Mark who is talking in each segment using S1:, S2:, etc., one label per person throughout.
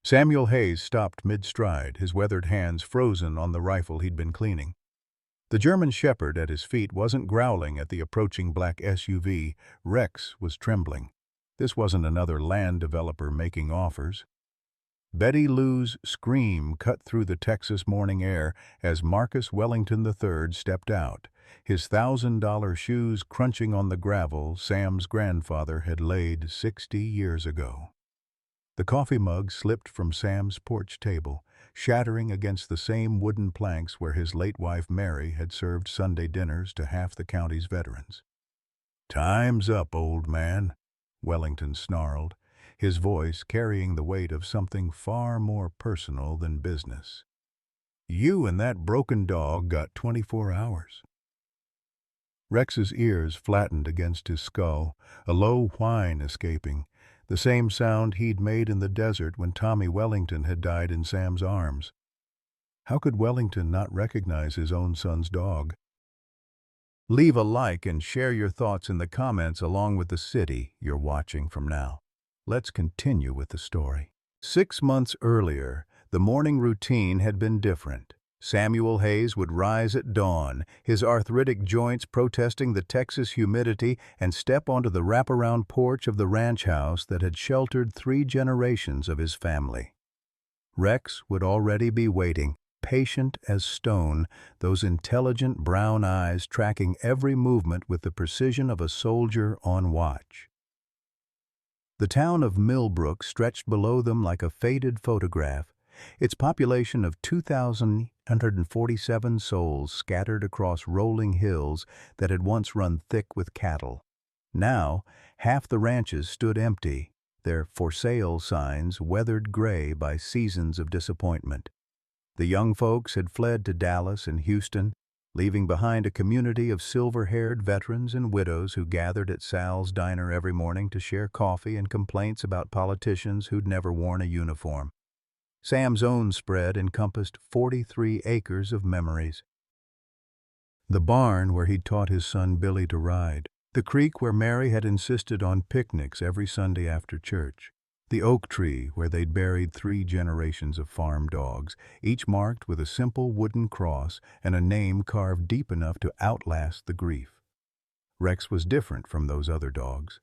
S1: Samuel Hayes stopped mid-stride, his weathered hands frozen on the rifle he'd been cleaning. The German shepherd at his feet wasn't growling at the approaching black SUV. Rex was trembling. This wasn't another land developer making offers. Betty Lou's scream cut through the Texas morning air as Marcus Wellington III stepped out, his $1,000 shoes crunching on the gravel Sam's grandfather had laid 60 years ago. The coffee mug slipped from Sam's porch table, shattering against the same wooden planks where his late wife Mary had served Sunday dinners to half the county's veterans. "Time's up, old man," Wellington snarled, his voice carrying the weight of something far more personal than business. "You and that broken dog got 24 hours. Rex's ears flattened against his skull, a low whine escaping, the same sound he'd made in the desert when Tommy Wellington had died in Sam's arms. How could Wellington not recognize his own son's dog? Leave a like and share your thoughts in the comments along with the city you're watching from now. Let's continue with the story. 6 months earlier, the morning routine had been different. Samuel Hayes would rise at dawn, his arthritic joints protesting the Texas humidity, and step onto the wraparound porch of the ranch house that had sheltered 3 generations of his family. Rex would already be waiting, patient as stone, those intelligent brown eyes tracking every movement with the precision of a soldier on watch. The town of Millbrook stretched below them like a faded photograph, its population of 2,147 souls scattered across rolling hills that had once run thick with cattle. Now, half the ranches stood empty, their for sale signs weathered gray by seasons of disappointment. The young folks had fled to Dallas and Houston, leaving behind a community of silver-haired veterans and widows who gathered at Sal's Diner every morning to share coffee and complaints about politicians who'd never worn a uniform. Sam's own spread encompassed 43 acres of memories. The barn where he'd taught his son Billy to ride, the creek where Mary had insisted on picnics every Sunday after church, the oak tree where they'd buried 3 generations of farm dogs, each marked with a simple wooden cross and a name carved deep enough to outlast the grief. Rex was different from those other dogs.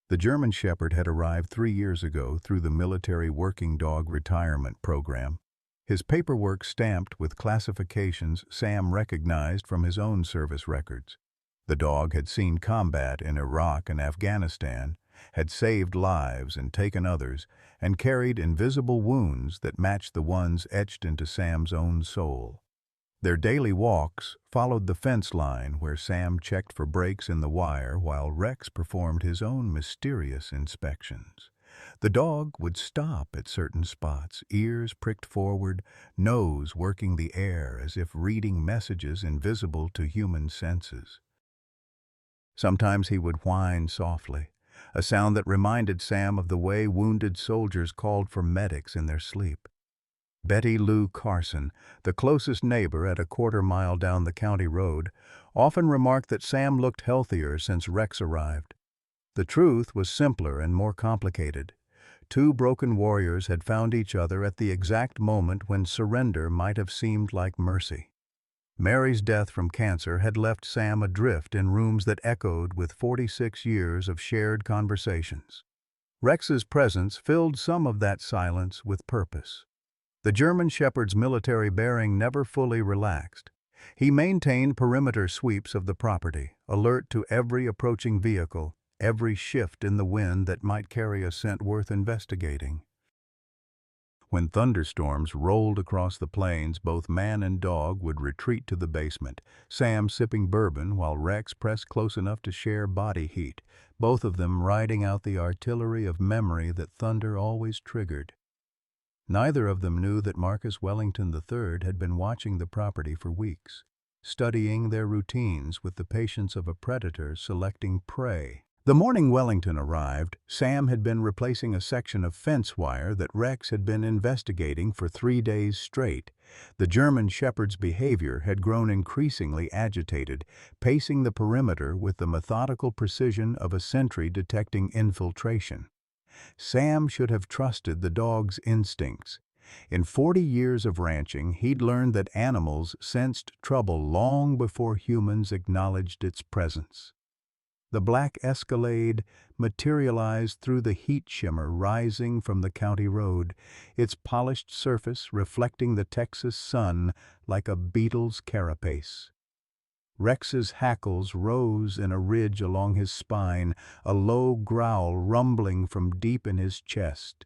S1: The German Shepherd had arrived 3 years ago through the military working dog retirement program, his paperwork stamped with classifications Sam recognized from his own service records. The dog had seen combat in Iraq and Afghanistan, had saved lives and taken others, and carried invisible wounds that matched the ones etched into Sam's own soul. Their daily walks followed the fence line where Sam checked for breaks in the wire while Rex performed his own mysterious inspections. The dog would stop at certain spots, ears pricked forward, nose working the air as if reading messages invisible to human senses. Sometimes he would whine softly, a sound that reminded Sam of the way wounded soldiers called for medics in their sleep. Betty Lou Carson, the closest neighbor at a quarter-mile down the county road, often remarked that Sam looked healthier since Rex arrived. The truth was simpler and more complicated. 2 broken warriors had found each other at the exact moment when surrender might have seemed like mercy. Mary's death from cancer had left Sam adrift in rooms that echoed with 46 years of shared conversations. Rex's presence filled some of that silence with purpose. The German Shepherd's military bearing never fully relaxed. He maintained perimeter sweeps of the property, alert to every approaching vehicle, every shift in the wind that might carry a scent worth investigating. When thunderstorms rolled across the plains, both man and dog would retreat to the basement, Sam sipping bourbon while Rex pressed close enough to share body heat, both of them riding out the artillery of memory that thunder always triggered. Neither of them knew that Marcus Wellington III had been watching the property for weeks, studying their routines with the patience of a predator selecting prey. The morning Wellington arrived, Sam had been replacing a section of fence wire that Rex had been investigating for 3 days straight. The German Shepherd's behavior had grown increasingly agitated, pacing the perimeter with the methodical precision of a sentry detecting infiltration. Sam should have trusted the dog's instincts. In 40 years of ranching, he'd learned that animals sensed trouble long before humans acknowledged its presence. The black Escalade materialized through the heat shimmer rising from the county road, its polished surface reflecting the Texas sun like a beetle's carapace. Rex's hackles rose in a ridge along his spine, a low growl rumbling from deep in his chest.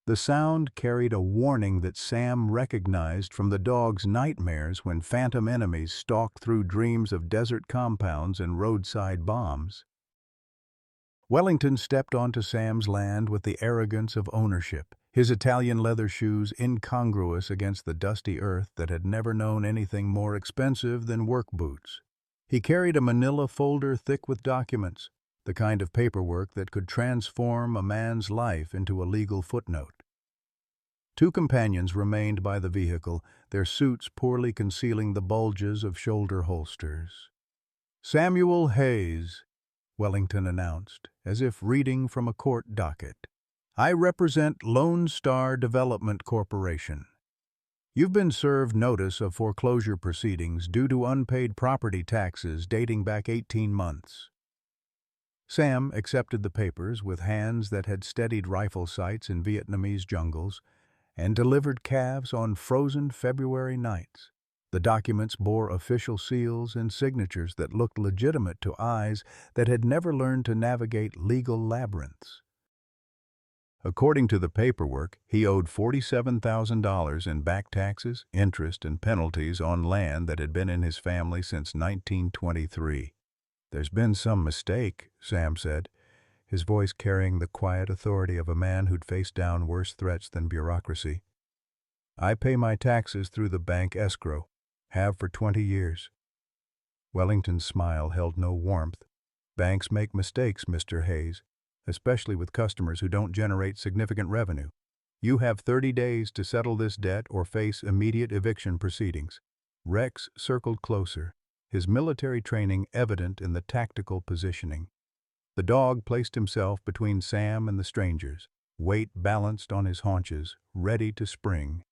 S1: The sound carried a warning that Sam recognized from the dog's nightmares when phantom enemies stalked through dreams of desert compounds and roadside bombs. Wellington stepped onto Sam's land with the arrogance of ownership, his Italian leather shoes incongruous against the dusty earth that had never known anything more expensive than work boots. He carried a manila folder thick with documents, the kind of paperwork that could transform a man's life into a legal footnote. 2 companions remained by the vehicle, their suits poorly concealing the bulges of shoulder holsters. "Samuel Hayes," Wellington announced, as if reading from a court docket. "I represent Lone Star Development Corporation. You've been served notice of foreclosure proceedings due to unpaid property taxes dating back 18 months. Sam accepted the papers with hands that had steadied rifle sights in Vietnamese jungles and delivered calves on frozen February nights. The documents bore official seals and signatures that looked legitimate to eyes that had never learned to navigate legal labyrinths. According to the paperwork, he owed $47,000 in back taxes, interest, and penalties on land that had been in his family since 1923. "There's been some mistake," Sam said, his voice carrying the quiet authority of a man who'd faced down worse threats than bureaucracy. "I pay my taxes through the bank escrow, have for 20 years. Wellington's smile held no warmth. "Banks make mistakes, Mr. Hayes, especially with customers who don't generate significant revenue. You have 30 days to settle this debt or face immediate eviction proceedings." Rex circled closer, his military training evident in the tactical positioning. The dog placed himself between Sam and the strangers, weight balanced on his haunches, ready to spring.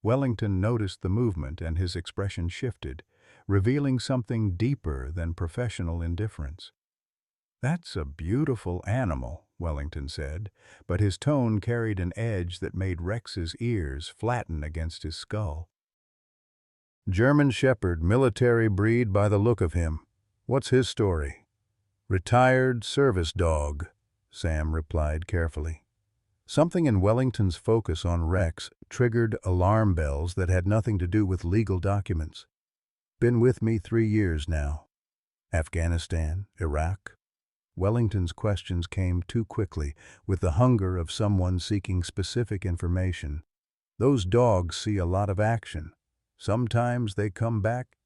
S1: Wellington noticed the movement and his expression shifted, revealing something deeper than professional indifference. "That's a beautiful animal," Wellington said, but his tone carried an edge that made Rex's ears flatten against his skull. "German Shepherd, military breed by the look of him. What's his story?" "Retired service dog," Sam replied carefully. Something in Wellington's focus on Rex triggered alarm bells that had nothing to do with legal documents. "Been with me 3 years now." "Afghanistan, Iraq?" Wellington's questions came too quickly, with the hunger of someone seeking specific information. "Those dogs see a lot of action. Sometimes they come back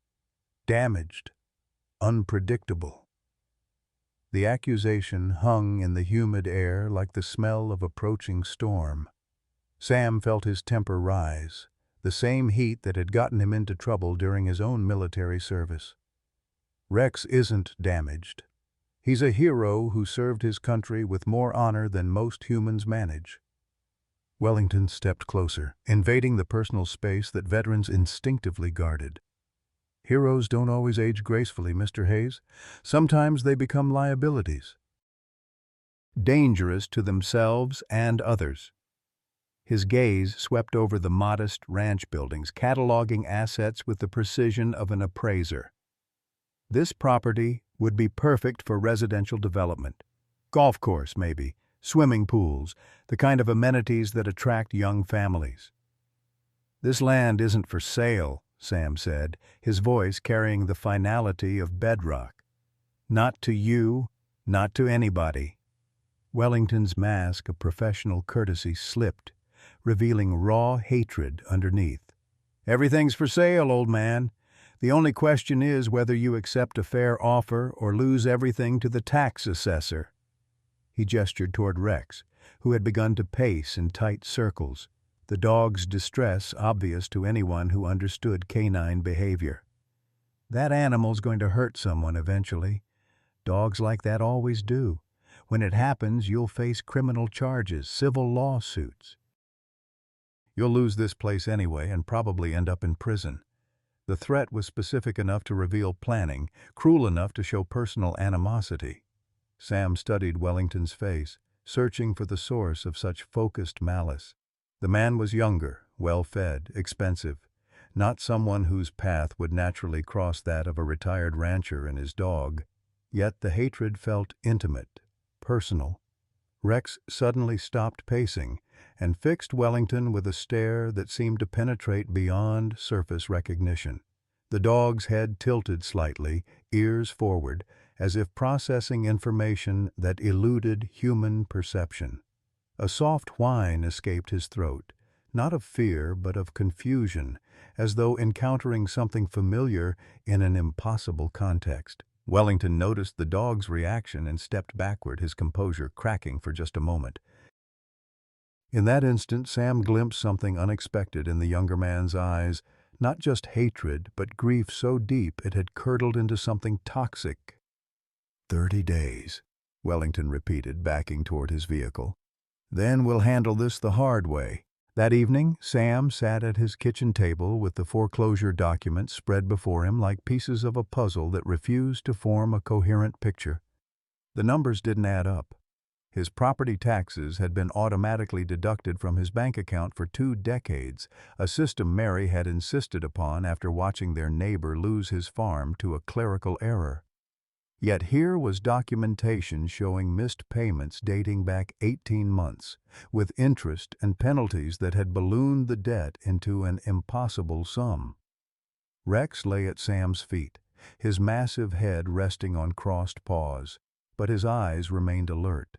S1: damaged, unpredictable." The accusation hung in the humid air like the smell of approaching storm. Sam felt his temper rise, the same heat that had gotten him into trouble during his own military service. "Rex isn't damaged. He's a hero who served his country with more honor than most humans manage." Wellington stepped closer, invading the personal space that veterans instinctively guarded. "Heroes don't always age gracefully, Mr. Hayes. Sometimes they become liabilities. Dangerous to themselves and others." His gaze swept over the modest ranch buildings, cataloging assets with the precision of an appraiser. This property would be perfect for residential development. Golf course, maybe, swimming pools, the kind of amenities that attract young families. "This land isn't for sale," Sam said, his voice carrying the finality of bedrock. "Not to you, not to anybody." Wellington's mask of professional courtesy slipped, revealing raw hatred underneath. "Everything's for sale, old man. The only question is whether you accept a fair offer or lose everything to the tax assessor." He gestured toward Rex, who had begun to pace in tight circles, the dog's distress obvious to anyone who understood canine behavior. "That animal's going to hurt someone eventually. Dogs like that always do. When it happens, you'll face criminal charges, civil lawsuits. You'll lose this place anyway and probably end up in prison. The threat was specific enough to reveal planning, cruel enough to show personal animosity. Sam studied Wellington's face, searching for the source of such focused malice. The man was younger, well-fed, expensive, not someone whose path would naturally cross that of a retired rancher and his dog. Yet the hatred felt intimate, personal. Rex suddenly stopped pacing and fixed Wellington with a stare that seemed to penetrate beyond surface recognition. The dog's head tilted slightly, ears forward, as if processing information that eluded human perception. A soft whine escaped his throat, not of fear but of confusion, as though encountering something familiar in an impossible context. Wellington noticed the dog's reaction and stepped backward, his composure cracking for just a moment. In that instant, Sam glimpsed something unexpected in the younger man's eyes, not just hatred, but grief so deep it had curdled into something toxic. 30 days, Wellington repeated, backing toward his vehicle. Then we'll handle this the hard way. That evening, Sam sat at his kitchen table with the foreclosure documents spread before him like pieces of a puzzle that refused to form a coherent picture. The numbers didn't add up. His property taxes had been automatically deducted from his bank account for 2 decades, a system Mary had insisted upon after watching their neighbor lose his farm to a clerical error. Yet here was documentation showing missed payments dating back 18 months, with interest and penalties that had ballooned the debt into an impossible sum. Rex lay at Sam's feet, his massive head resting on crossed paws, but his eyes remained alert.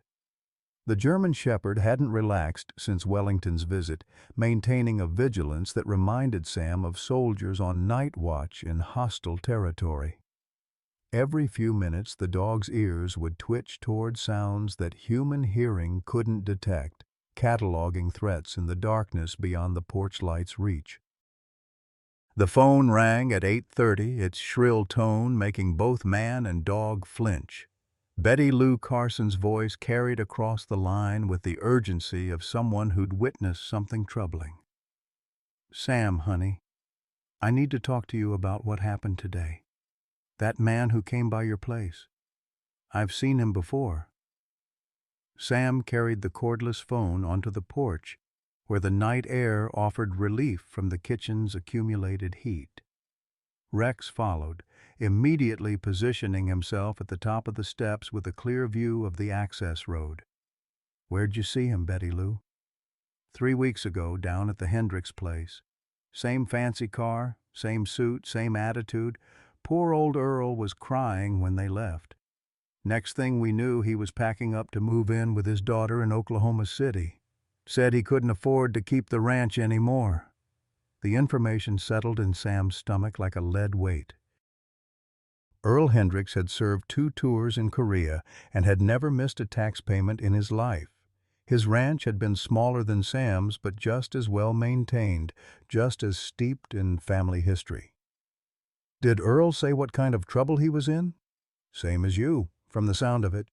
S1: The German Shepherd hadn't relaxed since Wellington's visit, maintaining a vigilance that reminded Sam of soldiers on night watch in hostile territory. Every few minutes, the dog's ears would twitch toward sounds that human hearing couldn't detect, cataloging threats in the darkness beyond the porch light's reach. The phone rang at 8:30, its shrill tone making both man and dog flinch. Betty Lou Carson's voice carried across the line with the urgency of someone who'd witnessed something troubling. "Sam, honey, I need to talk to you about what happened today. That man who came by your place. I've seen him before." Sam carried the cordless phone onto the porch, where the night air offered relief from the kitchen's accumulated heat. Rex followed, immediately positioning himself at the top of the steps with a clear view of the access road. "Where'd you see him, Betty Lou?" "3 weeks ago, down at the Hendricks place. Same fancy car, same suit, same attitude. Poor old Earl was crying when they left. Next thing we knew, he was packing up to move in with his daughter in Oklahoma City. Said he couldn't afford to keep the ranch anymore." The information settled in Sam's stomach like a lead weight. Earl Hendricks had served 2 tours in Korea and had never missed a tax payment in his life. His ranch had been smaller than Sam's, but just as well maintained, just as steeped in family history. "Did Earl say what kind of trouble he was in?" "Same as you, from the sound of it.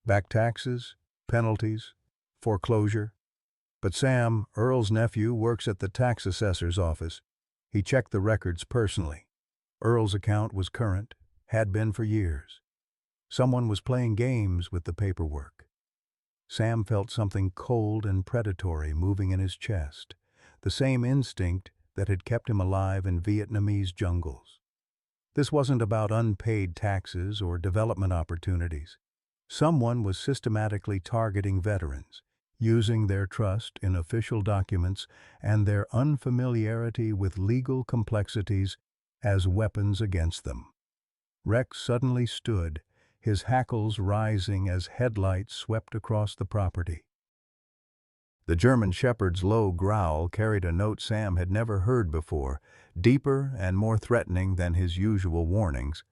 S1: Back taxes, penalties, foreclosure. But Sam, Earl's nephew, works at the tax assessor's office. He checked the records personally. Earl's account was current, had been for years. Someone was playing games with the paperwork." Sam felt something cold and predatory moving in his chest, the same instinct that had kept him alive in Vietnamese jungles. This wasn't about unpaid taxes or development opportunities. Someone was systematically targeting veterans, using their trust in official documents and their unfamiliarity with legal complexities as weapons against them. Rex suddenly stood, his hackles rising as headlights swept across the property. The German Shepherd's low growl carried a note Sam had never heard before, deeper and more threatening than his usual warnings.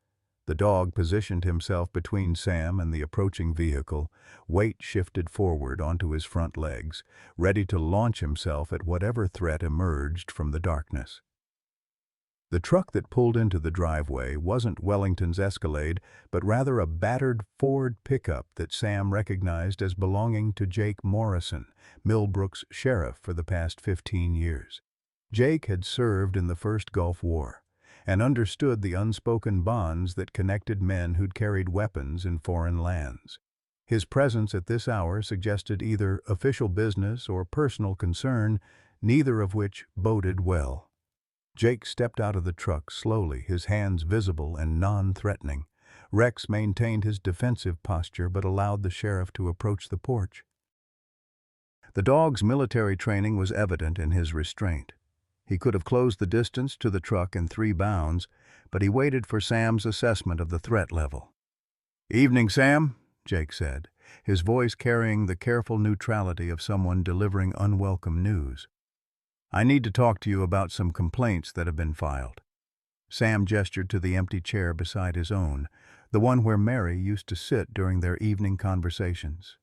S1: The dog positioned himself between Sam and the approaching vehicle, weight shifted forward onto his front legs, ready to launch himself at whatever threat emerged from the darkness. The truck that pulled into the driveway wasn't Wellington's Escalade, but rather a battered Ford pickup that Sam recognized as belonging to Jake Morrison, Millbrook's sheriff for the past 15 years. Jake had served in the First Gulf War and understood the unspoken bonds that connected men who'd carried weapons in foreign lands. His presence at this hour suggested either official business or personal concern, neither of which boded well. Jake stepped out of the truck slowly, his hands visible and non-threatening. Rex maintained his defensive posture but allowed the sheriff to approach the porch. The dog's military training was evident in his restraint. He could have closed the distance to the truck in 3 bounds, but he waited for Sam's assessment of the threat level. "Evening, Sam," Jake said, his voice carrying the careful neutrality of someone delivering unwelcome news. "I need to talk to you about some complaints that have been filed." Sam gestured to the empty chair beside his own, the one where Mary used to sit during their evening conversations.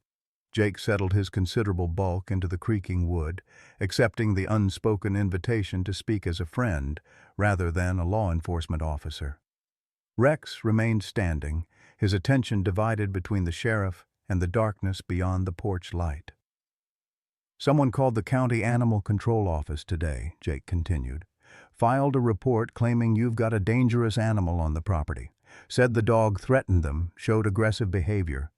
S1: Jake settled his considerable bulk into the creaking wood, accepting the unspoken invitation to speak as a friend rather than a law enforcement officer. Rex remained standing, his attention divided between the sheriff and the darkness beyond the porch light. "Someone called the county animal control office today," Jake continued. "Filed a report claiming you've got a dangerous animal on the property. Said the dog threatened them, showed aggressive behavior.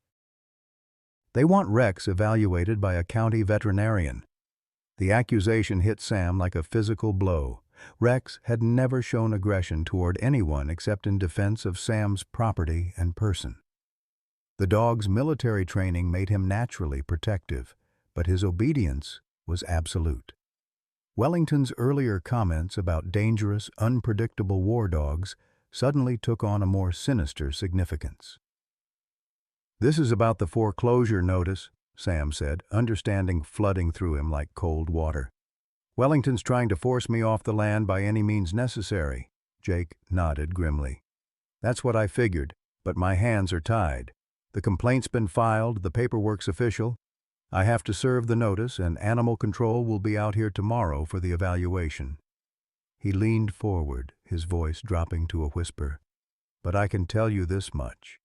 S1: They want Rex evaluated by a county veterinarian." The accusation hit Sam like a physical blow. Rex had never shown aggression toward anyone except in defense of Sam's property and person. The dog's military training made him naturally protective, but his obedience was absolute. Wellington's earlier comments about dangerous, unpredictable war dogs suddenly took on a more sinister significance. "This is about the foreclosure notice," Sam said, understanding flooding through him like cold water. "Wellington's trying to force me off the land by any means necessary." Jake nodded grimly. "That's what I figured, but my hands are tied. The complaint's been filed, the paperwork's official. I have to serve the notice, and Animal Control will be out here tomorrow for the evaluation." He leaned forward, his voice dropping to a whisper. "But I can tell you this much.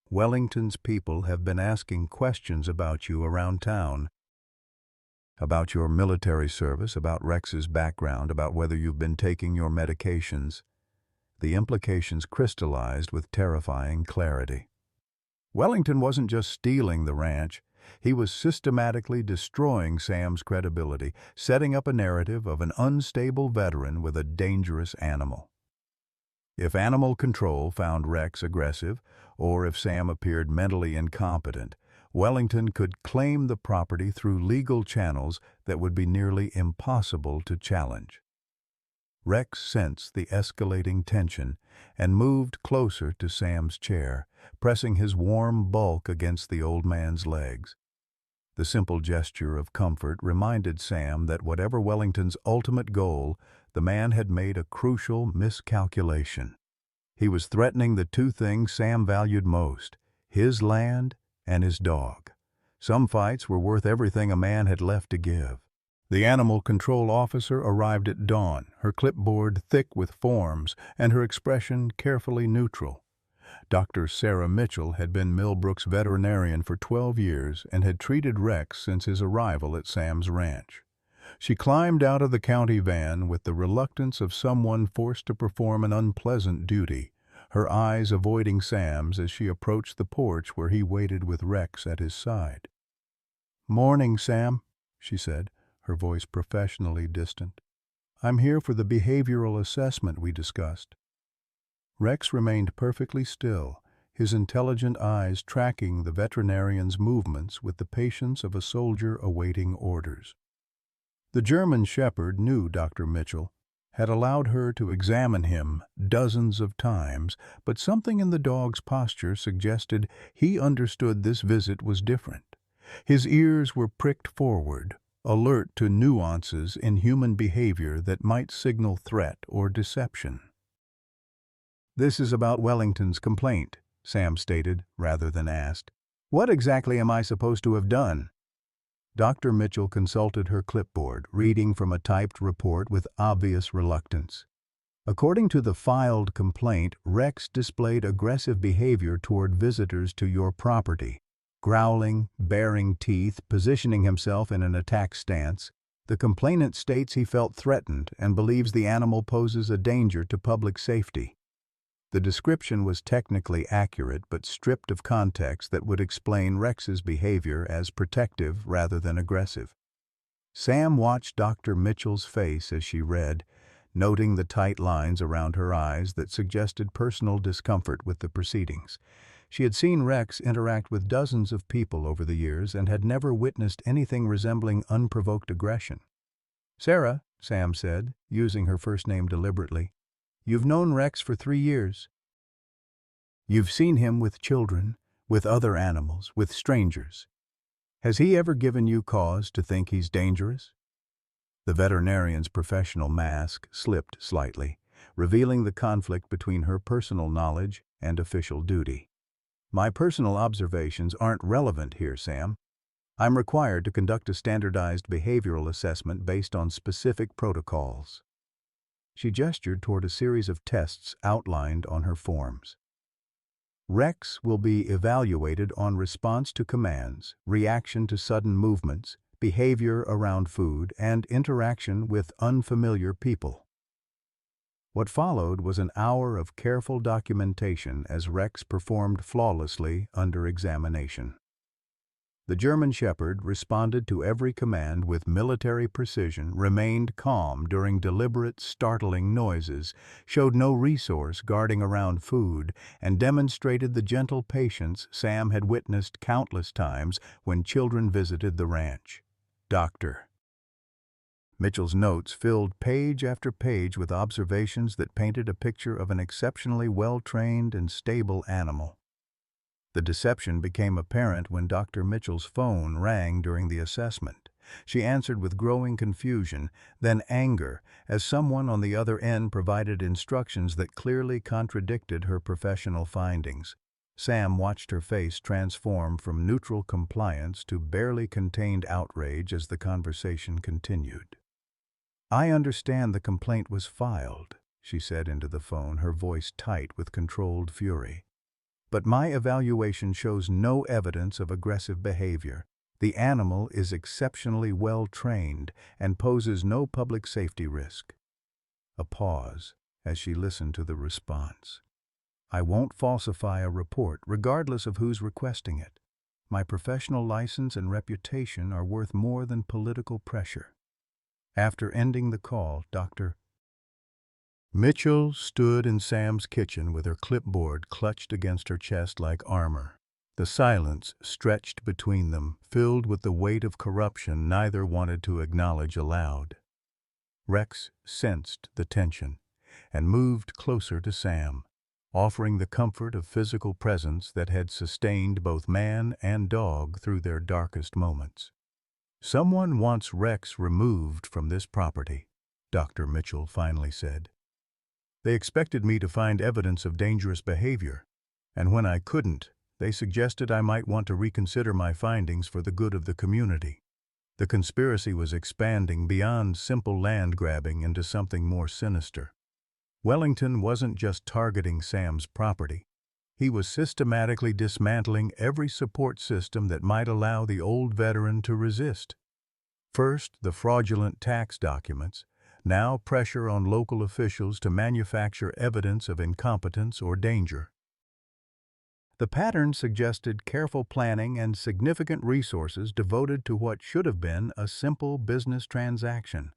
S1: Wellington's people have been asking questions about you around town. About your military service, about Rex's background, about whether you've been taking your medications." The implications crystallized with terrifying clarity. Wellington wasn't just stealing the ranch. He was systematically destroying Sam's credibility, setting up a narrative of an unstable veteran with a dangerous animal. If Animal Control found Rex aggressive, or if Sam appeared mentally incompetent, Wellington could claim the property through legal channels that would be nearly impossible to challenge. Rex sensed the escalating tension and moved closer to Sam's chair, pressing his warm bulk against the old man's legs. The simple gesture of comfort reminded Sam that whatever Wellington's ultimate goal, the man had made a crucial miscalculation. He was threatening the 2 things Sam valued most, his land and his dog. Some fights were worth everything a man had left to give. The animal control officer arrived at dawn, her clipboard thick with forms and her expression carefully neutral. Dr. Sarah Mitchell had been Millbrook's veterinarian for 12 years and had treated Rex since his arrival at Sam's ranch. She climbed out of the county van with the reluctance of someone forced to perform an unpleasant duty, her eyes avoiding Sam's as she approached the porch where he waited with Rex at his side. "Morning, Sam," she said, her voice professionally distant. "I'm here for the behavioral assessment we discussed." Rex remained perfectly still, his intelligent eyes tracking the veterinarian's movements with the patience of a soldier awaiting orders. The German shepherd knew Dr. Mitchell, had allowed her to examine him dozens of times, but something in the dog's posture suggested he understood this visit was different. His ears were pricked forward, alert to nuances in human behavior that might signal threat or deception. "This is about Wellington's complaint," Sam stated rather than asked. "What exactly am I supposed to have done?" Dr. Mitchell consulted her clipboard, reading from a typed report with obvious reluctance. According to the filed complaint, Rex displayed aggressive behavior toward visitors to your property, growling, baring teeth, positioning himself in an attack stance. The complainant states he felt threatened and believes the animal poses a danger to public safety. The description was technically accurate but stripped of context that would explain Rex's behavior as protective rather than aggressive. Sam watched Dr. Mitchell's face as she read, noting the tight lines around her eyes that suggested personal discomfort with the proceedings. She had seen Rex interact with dozens of people over the years and had never witnessed anything resembling unprovoked aggression. "Sarah," Sam said, using her first name deliberately, "you've known Rex for 3 years. You've seen him with children, with other animals, with strangers. Has he ever given you cause to think he's dangerous?" The veterinarian's professional mask slipped slightly, revealing the conflict between her personal knowledge and official duty. "My personal observations aren't relevant here, Sam. I'm required to conduct a standardized behavioral assessment based on specific protocols." She gestured toward a series of tests outlined on her forms. "Rex will be evaluated on response to commands, reaction to sudden movements, behavior around food, and interaction with unfamiliar people." What followed was an hour of careful documentation as Rex performed flawlessly under examination. The German Shepherd responded to every command with military precision, remained calm during deliberate, startling noises, showed no resource guarding around food, and demonstrated the gentle patience Sam had witnessed countless times when children visited the ranch. Dr. Mitchell's notes filled page after page with observations that painted a picture of an exceptionally well-trained and stable animal. The deception became apparent when Dr. Mitchell's phone rang during the assessment. She answered with growing confusion, then anger, as someone on the other end provided instructions that clearly contradicted her professional findings. Sam watched her face transform from neutral compliance to barely contained outrage as the conversation continued. "I understand the complaint was filed," she said into the phone, her voice tight with controlled fury. "But my evaluation shows no evidence of aggressive behavior. The animal is exceptionally well trained and poses no public safety risk." A pause as she listened to the response. "I won't falsify a report, regardless of who's requesting it. My professional license and reputation are worth more than political pressure." After ending the call, Dr. Mitchell stood in Sam's kitchen with her clipboard clutched against her chest like armor. The silence stretched between them, filled with the weight of corruption neither wanted to acknowledge aloud. Rex sensed the tension and moved closer to Sam, offering the comfort of physical presence that had sustained both man and dog through their darkest moments. "Someone wants Rex removed from this property," Dr. Mitchell finally said. "They expected me to find evidence of dangerous behavior, and when I couldn't, they suggested I might want to reconsider my findings for the good of the community." The conspiracy was expanding beyond simple land grabbing into something more sinister. Wellington wasn't just targeting Sam's property. He was systematically dismantling every support system that might allow the old veteran to resist. First, the fraudulent tax documents, now pressure on local officials to manufacture evidence of incompetence or danger. The pattern suggested careful planning and significant resources devoted to what should have been a simple business transaction.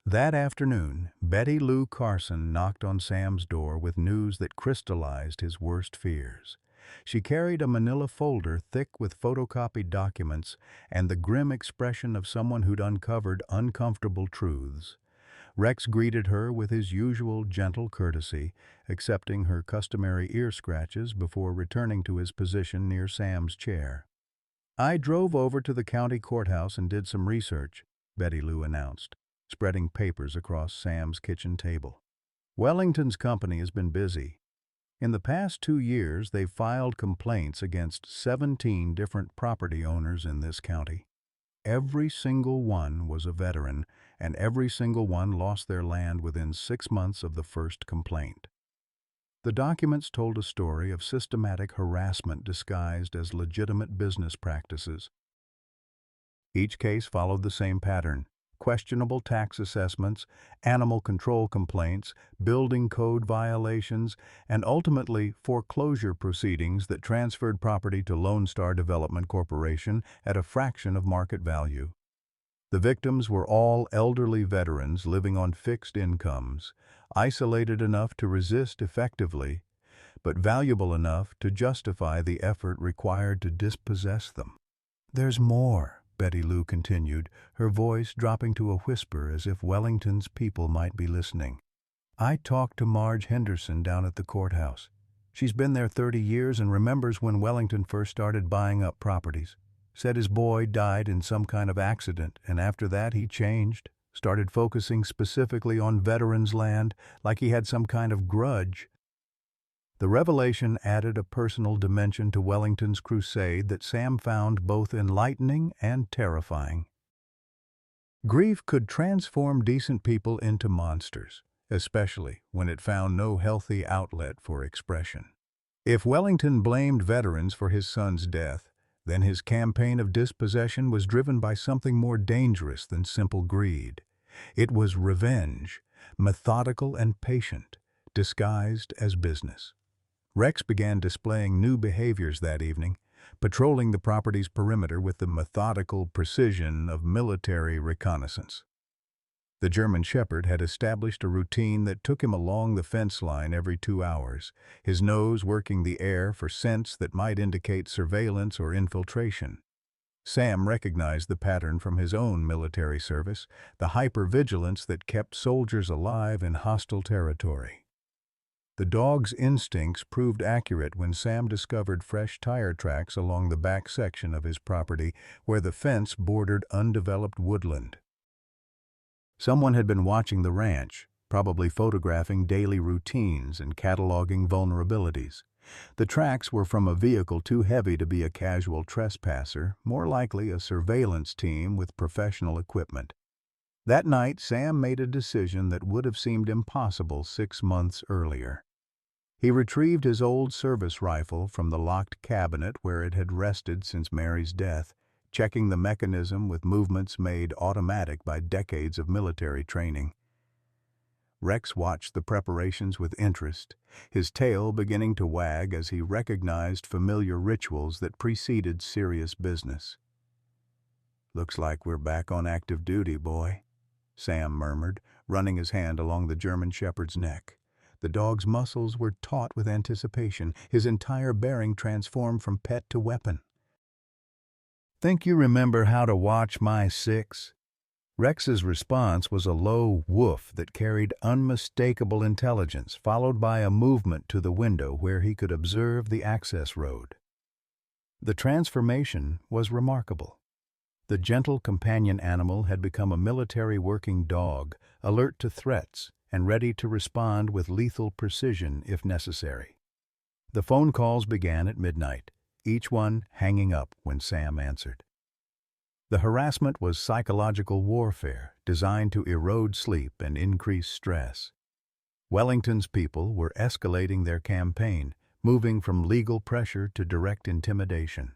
S1: That afternoon, Betty Lou Carson knocked on Sam's door with news that crystallized his worst fears. She carried a manila folder thick with photocopied documents and the grim expression of someone who'd uncovered uncomfortable truths. Rex greeted her with his usual gentle courtesy, accepting her customary ear scratches before returning to his position near Sam's chair. "I drove over to the county courthouse and did some research," Betty Lou announced, spreading papers across Sam's kitchen table. "Wellington's company has been busy. In the past 2 years, they've filed complaints against 17 different property owners in this county. Every single one was a veteran, and every single one lost their land within 6 months of the first complaint. The documents told a story of systematic harassment disguised as legitimate business practices. Each case followed the same pattern: questionable tax assessments, animal control complaints, building code violations, and ultimately foreclosure proceedings that transferred property to Lone Star Development Corporation at a fraction of market value. The victims were all elderly veterans living on fixed incomes, isolated enough to resist effectively, but valuable enough to justify the effort required to dispossess them. "There's more," Betty Lou continued, her voice dropping to a whisper as if Wellington's people might be listening. "I talked to Marge Henderson down at the courthouse. She's been there 30 years and remembers when Wellington first started buying up properties. Said his boy died in some kind of accident, and after that he changed, started focusing specifically on veterans' land, like he had some kind of grudge." The revelation added a personal dimension to Wellington's crusade that Sam found both enlightening and terrifying. Grief could transform decent people into monsters, especially when it found no healthy outlet for expression. If Wellington blamed veterans for his son's death, then his campaign of dispossession was driven by something more dangerous than simple greed. It was revenge, methodical and patient, disguised as business. Rex began displaying new behaviors that evening, patrolling the property's perimeter with the methodical precision of military reconnaissance. The German Shepherd had established a routine that took him along the fence line every 2 hours, his nose working the air for scents that might indicate surveillance or infiltration. Sam recognized the pattern from his own military service, the hypervigilance that kept soldiers alive in hostile territory. The dog's instincts proved accurate when Sam discovered fresh tire tracks along the back section of his property where the fence bordered undeveloped woodland. Someone had been watching the ranch, probably photographing daily routines and cataloging vulnerabilities. The tracks were from a vehicle too heavy to be a casual trespasser, more likely a surveillance team with professional equipment. That night, Sam made a decision that would have seemed impossible 6 months earlier. He retrieved his old service rifle from the locked cabinet where it had rested since Mary's death, checking the mechanism with movements made automatic by decades of military training. Rex watched the preparations with interest, his tail beginning to wag as he recognized familiar rituals that preceded serious business. "Looks like we're back on active duty, boy," Sam murmured, running his hand along the German Shepherd's neck. The dog's muscles were taut with anticipation, his entire bearing transformed from pet to weapon. "Think you remember how to watch my six?" Rex's response was a low woof that carried unmistakable intelligence, followed by a movement to the window where he could observe the access road. The transformation was remarkable. The gentle companion animal had become a military working dog, alert to threats and ready to respond with lethal precision if necessary. The phone calls began at midnight, each one hanging up when Sam answered. The harassment was psychological warfare designed to erode sleep and increase stress. Wellington's people were escalating their campaign, moving from legal pressure to direct intimidation.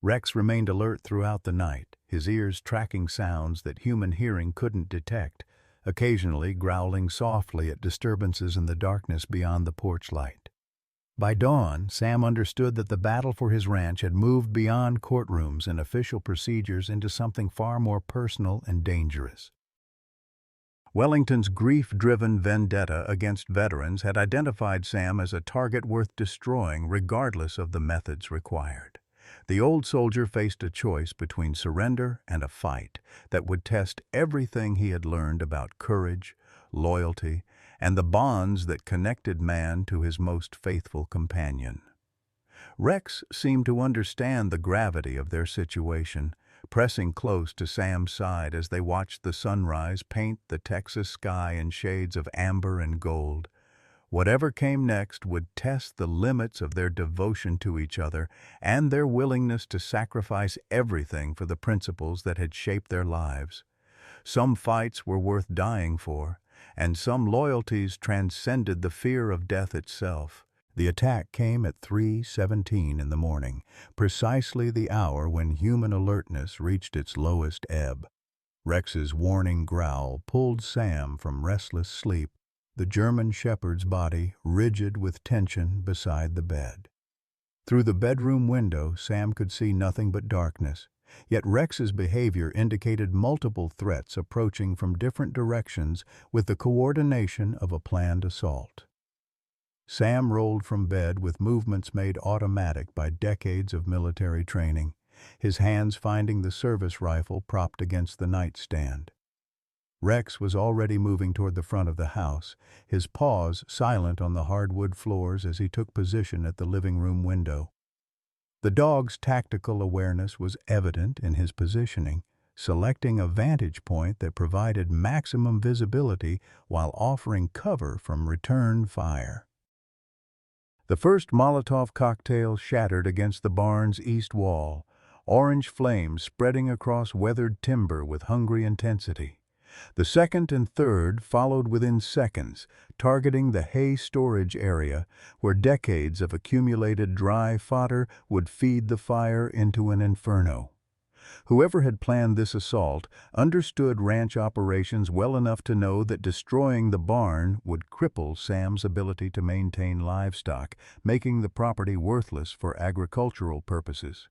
S1: Rex remained alert throughout the night, his ears tracking sounds that human hearing couldn't detect, occasionally growling softly at disturbances in the darkness beyond the porch light. By dawn, Sam understood that the battle for his ranch had moved beyond courtrooms and official procedures into something far more personal and dangerous. Wellington's grief-driven vendetta against veterans had identified Sam as a target worth destroying regardless of the methods required. The old soldier faced a choice between surrender and a fight that would test everything he had learned about courage, loyalty, and the bonds that connected man to his most faithful companion. Rex seemed to understand the gravity of their situation, pressing close to Sam's side as they watched the sunrise paint the Texas sky in shades of amber and gold. Whatever came next would test the limits of their devotion to each other and their willingness to sacrifice everything for the principles that had shaped their lives. Some fights were worth dying for, and some loyalties transcended the fear of death itself. The attack came at 3:17 in the morning, precisely the hour when human alertness reached its lowest ebb. Rex's warning growl pulled Sam from restless sleep, the German shepherd's body rigid with tension beside the bed. Through the bedroom window, Sam could see nothing but darkness, yet Rex's behavior indicated multiple threats approaching from different directions with the coordination of a planned assault. Sam rolled from bed with movements made automatic by decades of military training, his hands finding the service rifle propped against the nightstand. Rex was already moving toward the front of the house, his paws silent on the hardwood floors as he took position at the living room window. The dog's tactical awareness was evident in his positioning, selecting a vantage point that provided maximum visibility while offering cover from return fire. The first Molotov cocktail shattered against the barn's east wall, orange flames spreading across weathered timber with hungry intensity. The second and third followed within seconds, targeting the hay storage area where decades of accumulated dry fodder would feed the fire into an inferno. Whoever had planned this assault understood ranch operations well enough to know that destroying the barn would cripple Sam's ability to maintain livestock, making the property worthless for agricultural purposes.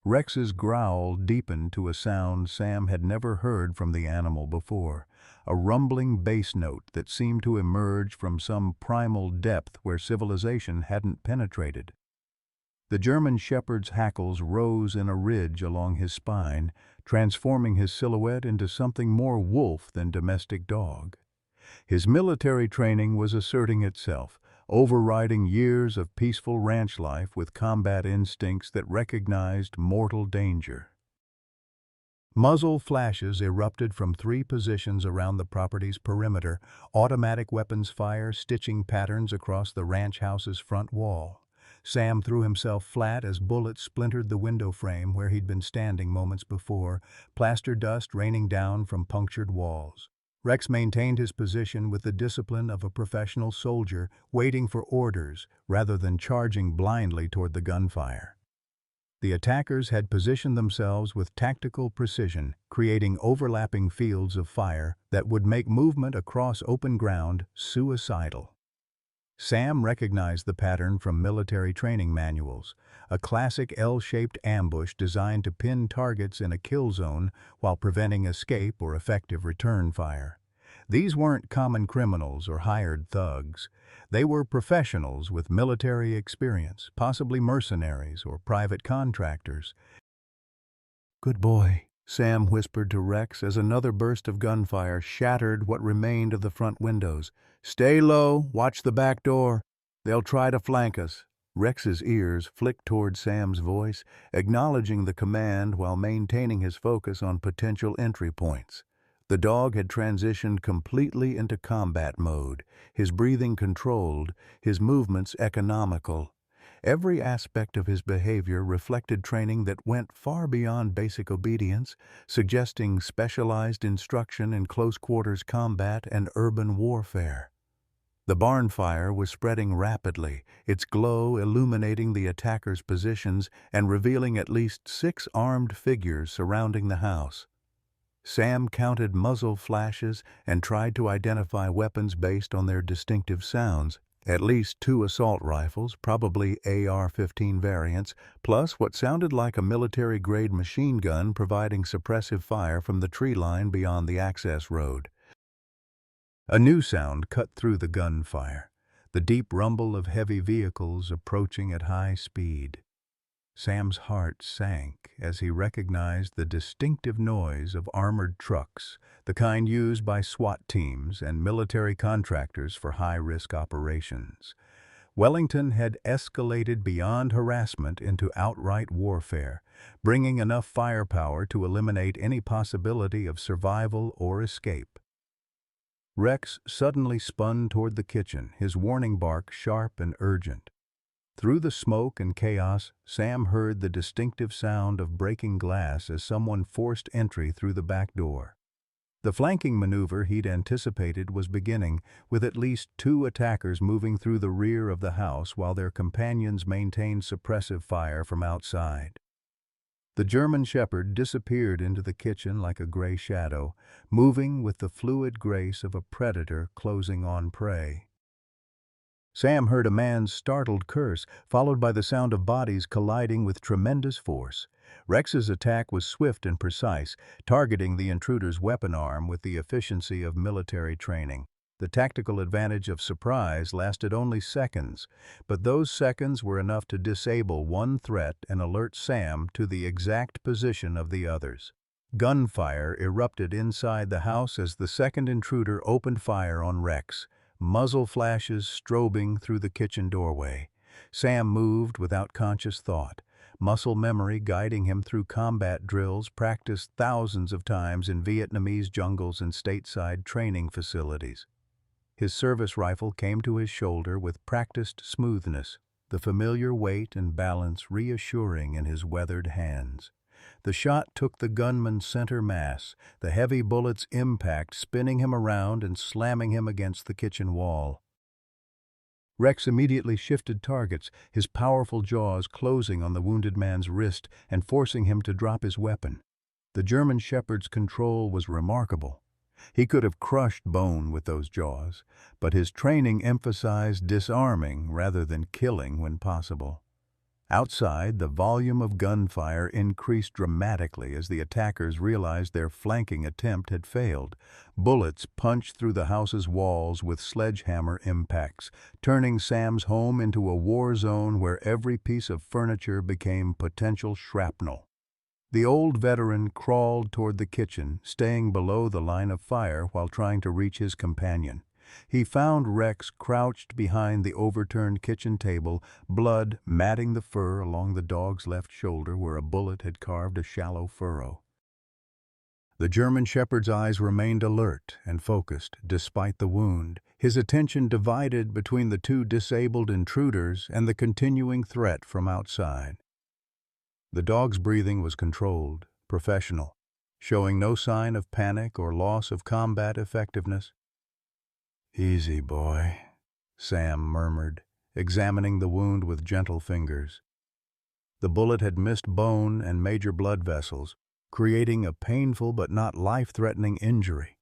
S1: Rex's growl deepened to a sound Sam had never heard from the animal before, a rumbling bass note that seemed to emerge from some primal depth where civilization hadn't penetrated. The German shepherd's hackles rose in a ridge along his spine, transforming his silhouette into something more wolf than domestic dog. His military training was asserting itself, overriding years of peaceful ranch life with combat instincts that recognized mortal danger. Muzzle flashes erupted from 3 positions around the property's perimeter, automatic weapons fire stitching patterns across the ranch house's front wall. Sam threw himself flat as bullets splintered the window frame where he'd been standing moments before, plaster dust raining down from punctured walls. Rex maintained his position with the discipline of a professional soldier, waiting for orders rather than charging blindly toward the gunfire. The attackers had positioned themselves with tactical precision, creating overlapping fields of fire that would make movement across open ground suicidal. Sam recognized the pattern from military training manuals, a classic L-shaped ambush designed to pin targets in a kill zone while preventing escape or effective return fire. These weren't common criminals or hired thugs. They were professionals with military experience, possibly mercenaries or private contractors. "Good boy," Sam whispered to Rex as another burst of gunfire shattered what remained of the front windows. "Stay low, watch the back door. They'll try to flank us." Rex's ears flicked toward Sam's voice, acknowledging the command while maintaining his focus on potential entry points. The dog had transitioned completely into combat mode, his breathing controlled, his movements economical. Every aspect of his behavior reflected training that went far beyond basic obedience, suggesting specialized instruction in close-quarters combat and urban warfare. The barn fire was spreading rapidly, its glow illuminating the attackers' positions and revealing at least 6 armed figures surrounding the house. Sam counted muzzle flashes and tried to identify weapons based on their distinctive sounds. At least 2 assault rifles, probably AR-15 variants, plus what sounded like a military-grade machine gun providing suppressive fire from the tree line beyond the access road. A new sound cut through the gunfire, the deep rumble of heavy vehicles approaching at high speed. Sam's heart sank as he recognized the distinctive noise of armored trucks, the kind used by SWAT teams and military contractors for high-risk operations. Wellington had escalated beyond harassment into outright warfare, bringing enough firepower to eliminate any possibility of survival or escape. Rex suddenly spun toward the kitchen, his warning bark sharp and urgent. Through the smoke and chaos, Sam heard the distinctive sound of breaking glass as someone forced entry through the back door. The flanking maneuver he'd anticipated was beginning, with at least 2 attackers moving through the rear of the house while their companions maintained suppressive fire from outside. The German Shepherd disappeared into the kitchen like a gray shadow, moving with the fluid grace of a predator closing on prey. Sam heard a man's startled curse, followed by the sound of bodies colliding with tremendous force. Rex's attack was swift and precise, targeting the intruder's weapon arm with the efficiency of military training. The tactical advantage of surprise lasted only seconds, but those seconds were enough to disable one threat and alert Sam to the exact position of the others. Gunfire erupted inside the house as the second intruder opened fire on Rex, muzzle flashes strobing through the kitchen doorway. Sam moved without conscious thought, muscle memory guiding him through combat drills practiced thousands of times in Vietnamese jungles and stateside training facilities. His service rifle came to his shoulder with practiced smoothness, the familiar weight and balance reassuring in his weathered hands. The shot took the gunman's center mass, the heavy bullet's impact spinning him around and slamming him against the kitchen wall. Rex immediately shifted targets, his powerful jaws closing on the wounded man's wrist and forcing him to drop his weapon. The German Shepherd's control was remarkable. He could have crushed bone with those jaws, but his training emphasized disarming rather than killing when possible. Outside, the volume of gunfire increased dramatically as the attackers realized their flanking attempt had failed. Bullets punched through the house's walls with sledgehammer impacts, turning Sam's home into a war zone where every piece of furniture became potential shrapnel. The old veteran crawled toward the kitchen, staying below the line of fire while trying to reach his companion. He found Rex crouched behind the overturned kitchen table, blood matting the fur along the dog's left shoulder where a bullet had carved a shallow furrow. The German Shepherd's eyes remained alert and focused despite the wound, his attention divided between the 2 disabled intruders and the continuing threat from outside. The dog's breathing was controlled, professional, showing no sign of panic or loss of combat effectiveness. "Easy, boy," Sam murmured, examining the wound with gentle fingers. The bullet had missed bone and major blood vessels, creating a painful but not life-threatening injury.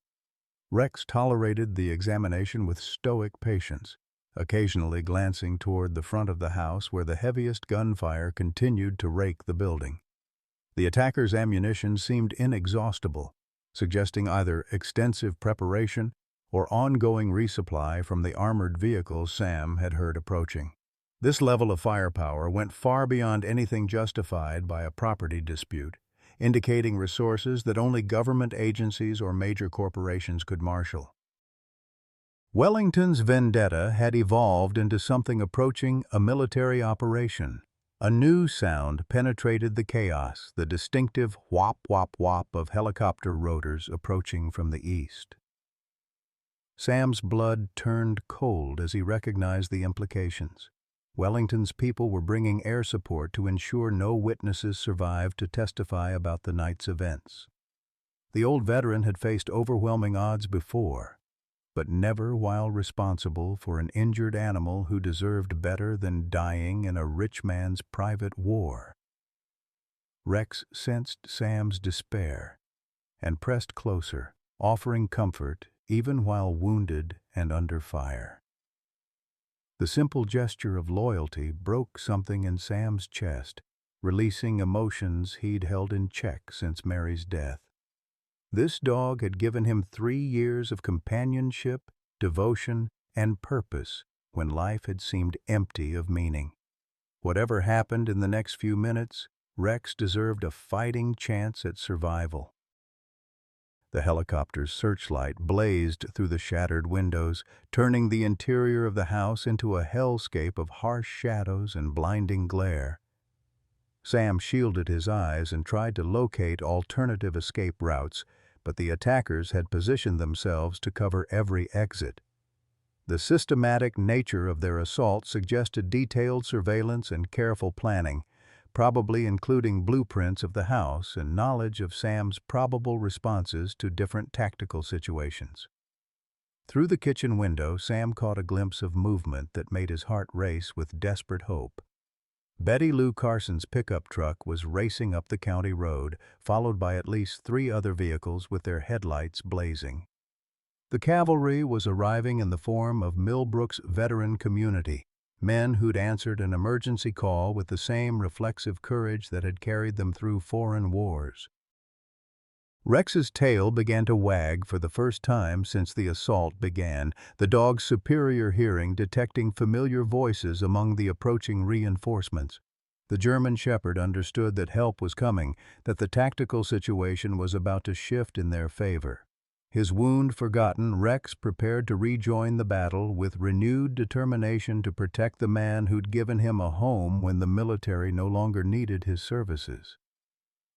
S1: Rex tolerated the examination with stoic patience, occasionally glancing toward the front of the house where the heaviest gunfire continued to rake the building. The attackers' ammunition seemed inexhaustible, suggesting either extensive preparation or ongoing resupply from the armored vehicles Sam had heard approaching. This level of firepower went far beyond anything justified by a property dispute, indicating resources that only government agencies or major corporations could marshal. Wellington's vendetta had evolved into something approaching a military operation. A new sound penetrated the chaos, the distinctive whop-whop-whop of helicopter rotors approaching from the east. Sam's blood turned cold as he recognized the implications. Wellington's people were bringing air support to ensure no witnesses survived to testify about the night's events. The old veteran had faced overwhelming odds before, but never while responsible for an injured animal who deserved better than dying in a rich man's private war. Rex sensed Sam's despair and pressed closer, offering comfort even while wounded and under fire. The simple gesture of loyalty broke something in Sam's chest, releasing emotions he'd held in check since Mary's death. This dog had given him 3 years of companionship, devotion, and purpose when life had seemed empty of meaning. Whatever happened in the next few minutes, Rex deserved a fighting chance at survival. The helicopter's searchlight blazed through the shattered windows, turning the interior of the house into a hellscape of harsh shadows and blinding glare. Sam shielded his eyes and tried to locate alternative escape routes, but the attackers had positioned themselves to cover every exit. The systematic nature of their assault suggested detailed surveillance and careful planning, probably including blueprints of the house and knowledge of Sam's probable responses to different tactical situations. Through the kitchen window, Sam caught a glimpse of movement that made his heart race with desperate hope. Betty Lou Carson's pickup truck was racing up the county road, followed by at least 3 other vehicles with their headlights blazing. The cavalry was arriving in the form of Millbrook's veteran community, men who'd answered an emergency call with the same reflexive courage that had carried them through foreign wars. Rex's tail began to wag for the first time since the assault began, the dog's superior hearing detecting familiar voices among the approaching reinforcements. The German Shepherd understood that help was coming, that the tactical situation was about to shift in their favor. His wound forgotten, Rex prepared to rejoin the battle with renewed determination to protect the man who'd given him a home when the military no longer needed his services.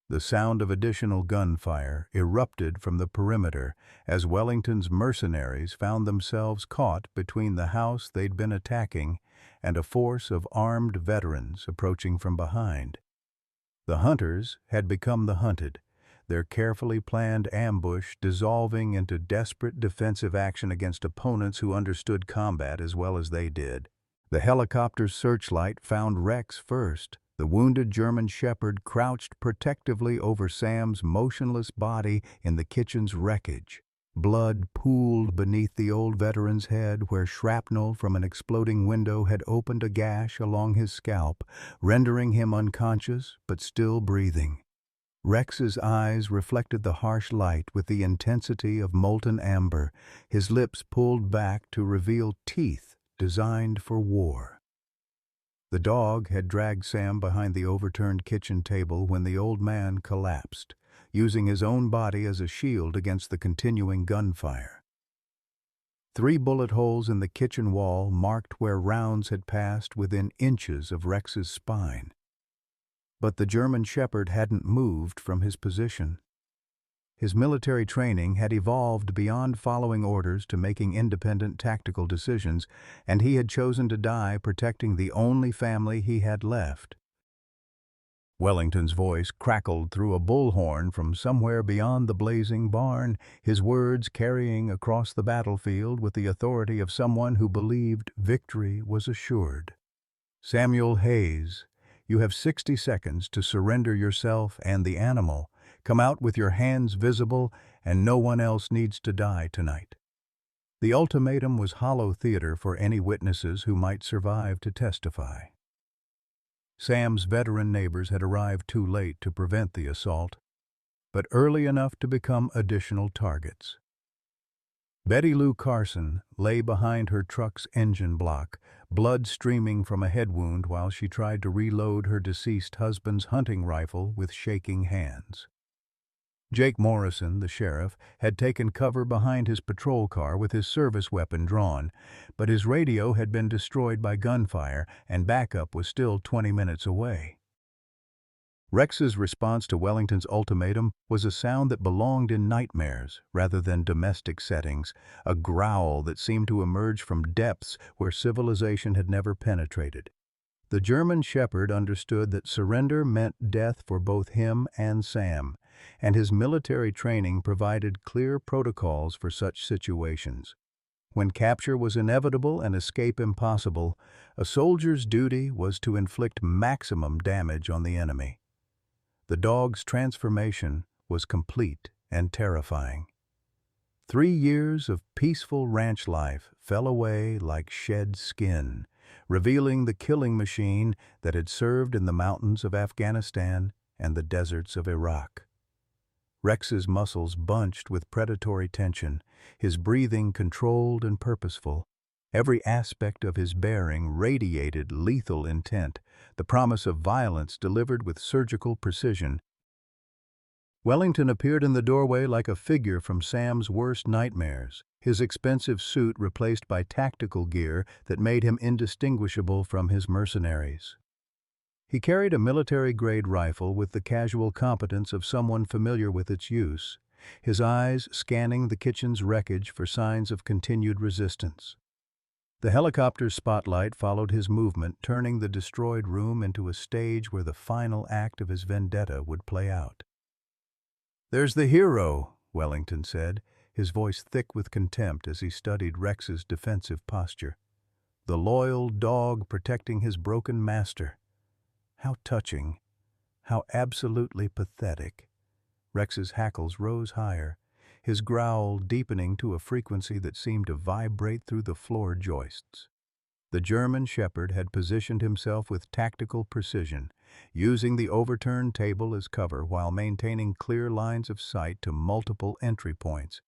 S1: The sound of additional gunfire erupted from the perimeter as Wellington's mercenaries found themselves caught between the house they'd been attacking and a force of armed veterans approaching from behind. The hunters had become the hunted, their carefully planned ambush dissolving into desperate defensive action against opponents who understood combat as well as they did. The helicopter's searchlight found Rex first, the wounded German Shepherd crouched protectively over Sam's motionless body in the kitchen's wreckage. Blood pooled beneath the old veteran's head where shrapnel from an exploding window had opened a gash along his scalp, rendering him unconscious but still breathing. Rex's eyes reflected the harsh light with the intensity of molten amber, his lips pulled back to reveal teeth designed for war. The dog had dragged Sam behind the overturned kitchen table when the old man collapsed, using his own body as a shield against the continuing gunfire. 3 bullet holes in the kitchen wall marked where rounds had passed within inches of Rex's spine. But the German Shepherd hadn't moved from his position. His military training had evolved beyond following orders to making independent tactical decisions, and he had chosen to die protecting the only family he had left. Wellington's voice crackled through a bullhorn from somewhere beyond the blazing barn, his words carrying across the battlefield with the authority of someone who believed victory was assured. "Samuel Hayes, you have 60 seconds to surrender yourself and the animal. Come out with your hands visible, and no one else needs to die tonight." The ultimatum was hollow theater for any witnesses who might survive to testify. Sam's veteran neighbors had arrived too late to prevent the assault, but early enough to become additional targets. Betty Lou Carson lay behind her truck's engine block, blood streaming from a head wound while she tried to reload her deceased husband's hunting rifle with shaking hands. Jake Morrison, the sheriff, had taken cover behind his patrol car with his service weapon drawn, but his radio had been destroyed by gunfire and backup was still 20 minutes away. Rex's response to Wellington's ultimatum was a sound that belonged in nightmares rather than domestic settings, a growl that seemed to emerge from depths where civilization had never penetrated. The German Shepherd understood that surrender meant death for both him and Sam, and his military training provided clear protocols for such situations. When capture was inevitable and escape impossible, a soldier's duty was to inflict maximum damage on the enemy. The dog's transformation was complete and terrifying. 3 years of peaceful ranch life fell away like shed skin, revealing the killing machine that had served in the mountains of Afghanistan and the deserts of Iraq. Rex's muscles bunched with predatory tension, his breathing controlled and purposeful. Every aspect of his bearing radiated lethal intent, the promise of violence delivered with surgical precision. Wellington appeared in the doorway like a figure from Sam's worst nightmares, his expensive suit replaced by tactical gear that made him indistinguishable from his mercenaries. He carried a military-grade rifle with the casual competence of someone familiar with its use, his eyes scanning the kitchen's wreckage for signs of continued resistance. The helicopter's spotlight followed his movement, turning the destroyed room into a stage where the final act of his vendetta would play out. "There's the hero," Wellington said, his voice thick with contempt as he studied Rex's defensive posture. "The loyal dog protecting his broken master. How touching, how absolutely pathetic." Rex's hackles rose higher, his growl deepening to a frequency that seemed to vibrate through the floor joists. The German shepherd had positioned himself with tactical precision, using the overturned table as cover while maintaining clear lines of sight to multiple entry points.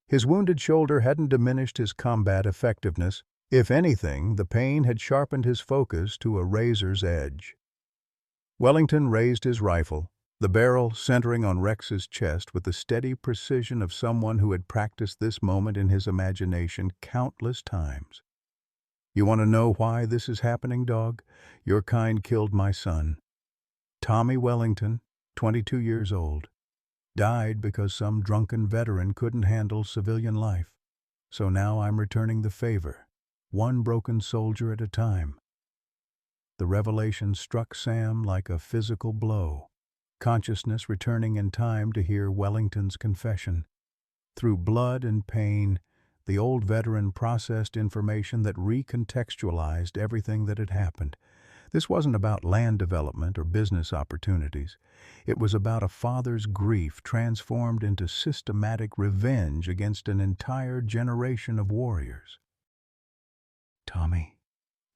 S1: His wounded shoulder hadn't diminished his combat effectiveness. If anything, the pain had sharpened his focus to a razor's edge. Wellington raised his rifle, the barrel centering on Rex's chest with the steady precision of someone who had practiced this moment in his imagination countless times. "You want to know why this is happening, dog? Your kind killed my son. Tommy Wellington, 22 years old, died because some drunken veteran couldn't handle civilian life. So now I'm returning the favor, one broken soldier at a time." The revelation struck Sam like a physical blow, consciousness returning in time to hear Wellington's confession. Through blood and pain, the old veteran processed information that recontextualized everything that had happened. This wasn't about land development or business opportunities. It was about a father's grief transformed into systematic revenge against an entire generation of warriors. "Tommy,"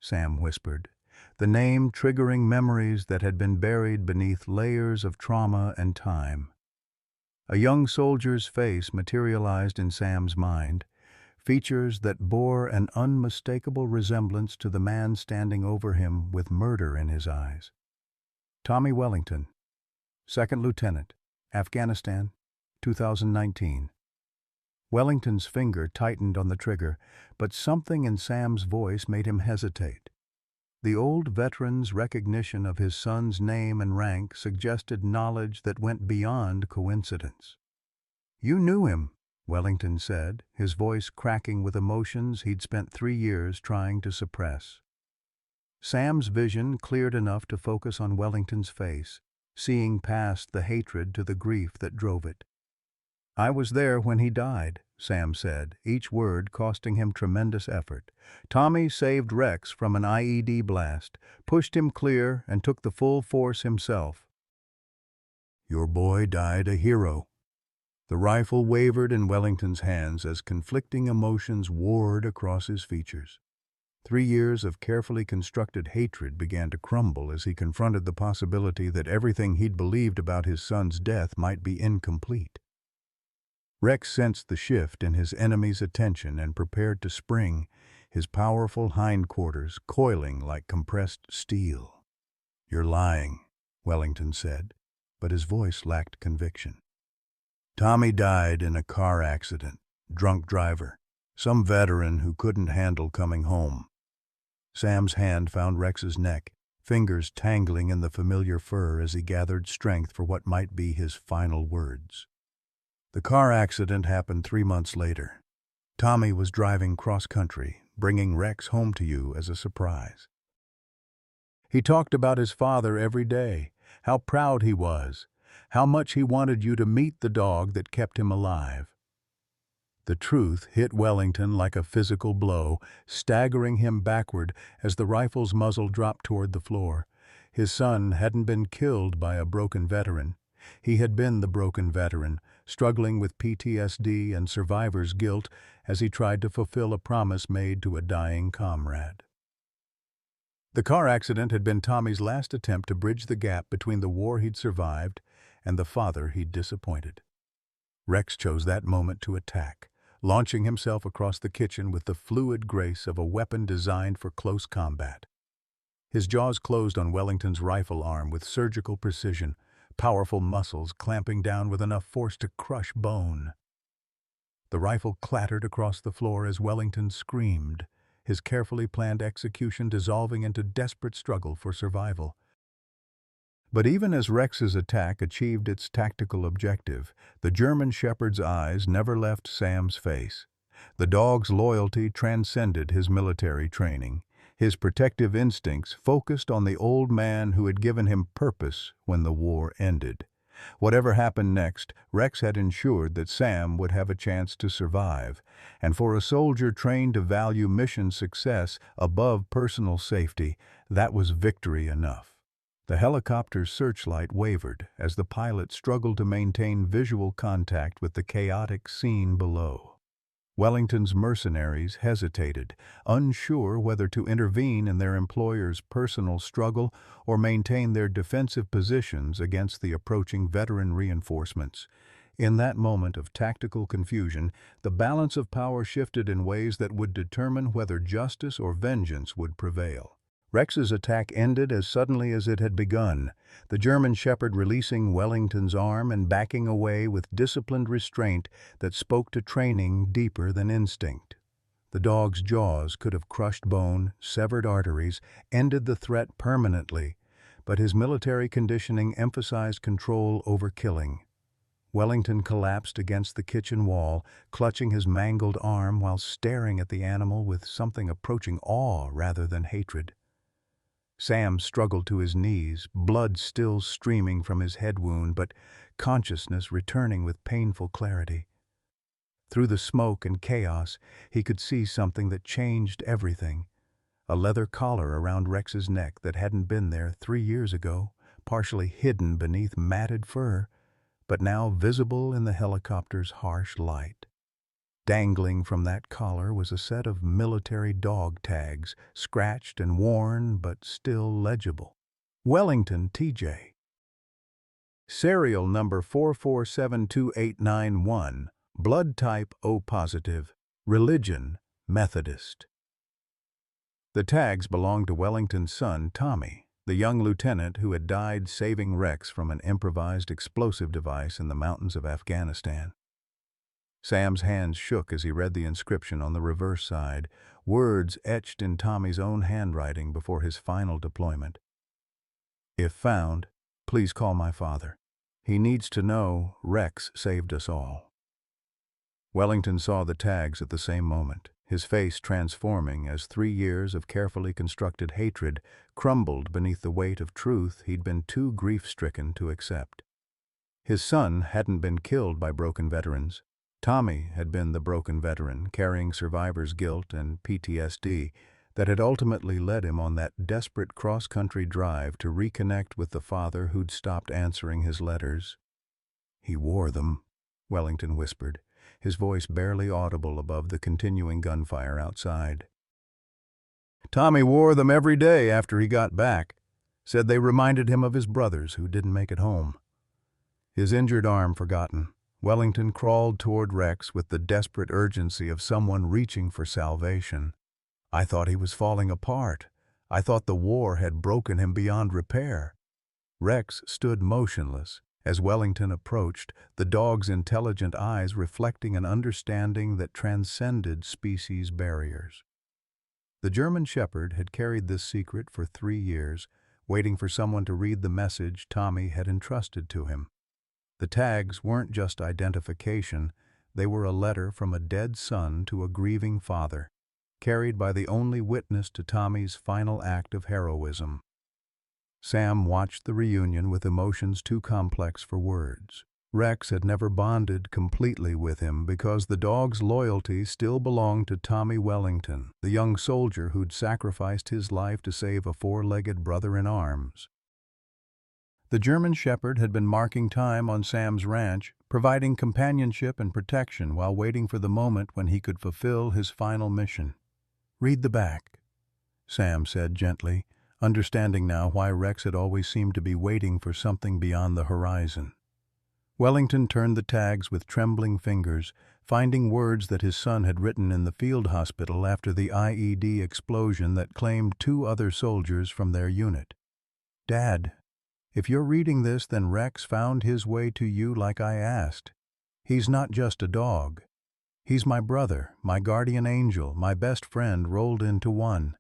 S1: Sam whispered, the name triggering memories that had been buried beneath layers of trauma and time. A young soldier's face materialized in Sam's mind, features that bore an unmistakable resemblance to the man standing over him with murder in his eyes. "Tommy Wellington, 2nd Lieutenant, Afghanistan, 2019. Wellington's finger tightened on the trigger, but something in Sam's voice made him hesitate. The old veteran's recognition of his son's name and rank suggested knowledge that went beyond coincidence. "You knew him," Wellington said, his voice cracking with emotions he'd spent 3 years trying to suppress. Sam's vision cleared enough to focus on Wellington's face, seeing past the hatred to the grief that drove it. "I was there when he died," Sam said, each word costing him tremendous effort. "Tommy saved Rex from an IED blast, pushed him clear, and took the full force himself." "Your boy died a hero." The rifle wavered in Wellington's hands as conflicting emotions warred across his features. 3 years of carefully constructed hatred began to crumble as he confronted the possibility that everything he'd believed about his son's death might be incomplete. Rex sensed the shift in his enemy's attention and prepared to spring, his powerful hindquarters coiling like compressed steel. "You're lying," Wellington said, but his voice lacked conviction. "Tommy died in a car accident, drunk driver, some veteran who couldn't handle coming home." Sam's hand found Rex's neck, fingers tangling in the familiar fur as he gathered strength for what might be his final words. "The car accident happened 3 months later. Tommy was driving cross-country, bringing Rex home to you as a surprise. He talked about his father every day, how proud he was, how much he wanted you to meet the dog that kept him alive." The truth hit Wellington like a physical blow, staggering him backward as the rifle's muzzle dropped toward the floor. His son hadn't been killed by a broken veteran. He had been the broken veteran, struggling with PTSD and survivor's guilt as he tried to fulfill a promise made to a dying comrade. The car accident had been Tommy's last attempt to bridge the gap between the war he'd survived and the father he'd disappointed. Rex chose that moment to attack, launching himself across the kitchen with the fluid grace of a weapon designed for close combat. His jaws closed on Wellington's rifle arm with surgical precision, powerful muscles clamping down with enough force to crush bone. The rifle clattered across the floor as Wellington screamed, his carefully planned execution dissolving into desperate struggle for survival. But even as Rex's attack achieved its tactical objective, the German Shepherd's eyes never left Sam's face. The dog's loyalty transcended his military training. His protective instincts focused on the old man who had given him purpose when the war ended. Whatever happened next, Rex had ensured that Sam would have a chance to survive, and for a soldier trained to value mission success above personal safety, that was victory enough. The helicopter's searchlight wavered as the pilot struggled to maintain visual contact with the chaotic scene below. Wellington's mercenaries hesitated, unsure whether to intervene in their employer's personal struggle or maintain their defensive positions against the approaching veteran reinforcements. In that moment of tactical confusion, the balance of power shifted in ways that would determine whether justice or vengeance would prevail. Rex's attack ended as suddenly as it had begun, the German Shepherd releasing Wellington's arm and backing away with disciplined restraint that spoke to training deeper than instinct. The dog's jaws could have crushed bone, severed arteries, ended the threat permanently, but his military conditioning emphasized control over killing. Wellington collapsed against the kitchen wall, clutching his mangled arm while staring at the animal with something approaching awe rather than hatred. Sam struggled to his knees, blood still streaming from his head wound, but consciousness returning with painful clarity. Through the smoke and chaos, he could see something that changed everything. A leather collar around Rex's neck that hadn't been there 3 years ago, partially hidden beneath matted fur, but now visible in the helicopter's harsh light. Dangling from that collar was a set of military dog tags, scratched and worn but still legible. Wellington TJ. Serial number 4472891, blood type O positive, religion Methodist. The tags belonged to Wellington's son, Tommy, the young lieutenant who had died saving Rex from an improvised explosive device in the mountains of Afghanistan. Sam's hands shook as he read the inscription on the reverse side, words etched in Tommy's own handwriting before his final deployment. If found, please call my father. He needs to know Rex saved us all. Wellington saw the tags at the same moment, his face transforming as 3 years of carefully constructed hatred crumbled beneath the weight of truth he'd been too grief-stricken to accept. His son hadn't been killed by broken veterans. Tommy had been the broken veteran, carrying survivor's guilt and PTSD that had ultimately led him on that desperate cross-country drive to reconnect with the father who'd stopped answering his letters. He wore them, Wellington whispered, his voice barely audible above the continuing gunfire outside. Tommy wore them every day after he got back, said they reminded him of his brothers who didn't make it home. His injured arm forgotten, Wellington crawled toward Rex with the desperate urgency of someone reaching for salvation. I thought he was falling apart. I thought the war had broken him beyond repair. Rex stood motionless as Wellington approached, the dog's intelligent eyes reflecting an understanding that transcended species barriers. The German Shepherd had carried this secret for 3 years, waiting for someone to read the message Tommy had entrusted to him. The tags weren't just identification, they were a letter from a dead son to a grieving father, carried by the only witness to Tommy's final act of heroism. Sam watched the reunion with emotions too complex for words. Rex had never bonded completely with him because the dog's loyalty still belonged to Tommy Wellington, the young soldier who'd sacrificed his life to save a 4-legged brother in arms. The German Shepherd had been marking time on Sam's ranch, providing companionship and protection while waiting for the moment when he could fulfill his final mission. "Read the back," Sam said gently, understanding now why Rex had always seemed to be waiting for something beyond the horizon. Wellington turned the tags with trembling fingers, finding words that his son had written in the field hospital after the IED explosion that claimed 2 other soldiers from their unit. "Dad, if you're reading this, then Rex found his way to you like I asked. He's not just a dog. He's my brother, my guardian angel, my best friend rolled into one.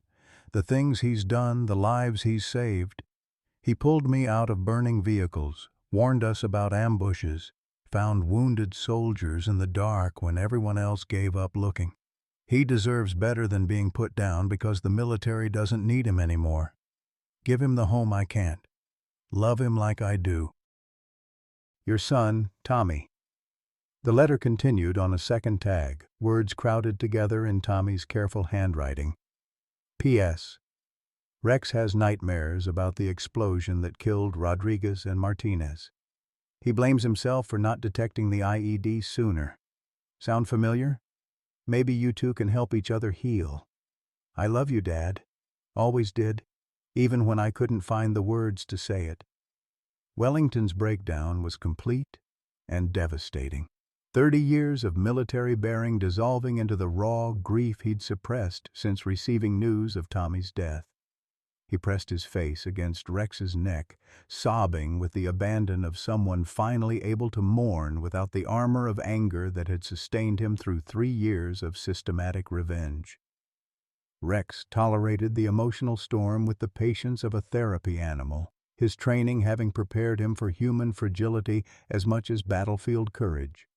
S1: The things he's done, the lives he's saved, He pulled me out of burning vehicles, warned us about ambushes, found wounded soldiers in the dark when everyone else gave up looking. He deserves better than being put down because the military doesn't need him anymore. Give him the home I can't. Love him like I do. Your son, Tommy. The letter continued on a second tag, words crowded together in Tommy's careful handwriting. P.S. Rex has nightmares about the explosion that killed Rodriguez and Martinez. He blames himself for not detecting the IED sooner. Sound familiar? Maybe you two can help each other heal. I love you, Dad. Always did, even when I couldn't find the words to say it. Wellington's breakdown was complete and devastating. 30 years of military bearing dissolving into the raw grief he'd suppressed since receiving news of Tommy's death. He pressed his face against Rex's neck, sobbing with the abandon of someone finally able to mourn without the armor of anger that had sustained him through 3 years of systematic revenge. Rex tolerated the emotional storm with the patience of a therapy animal, his training having prepared him for human fragility as much as battlefield courage.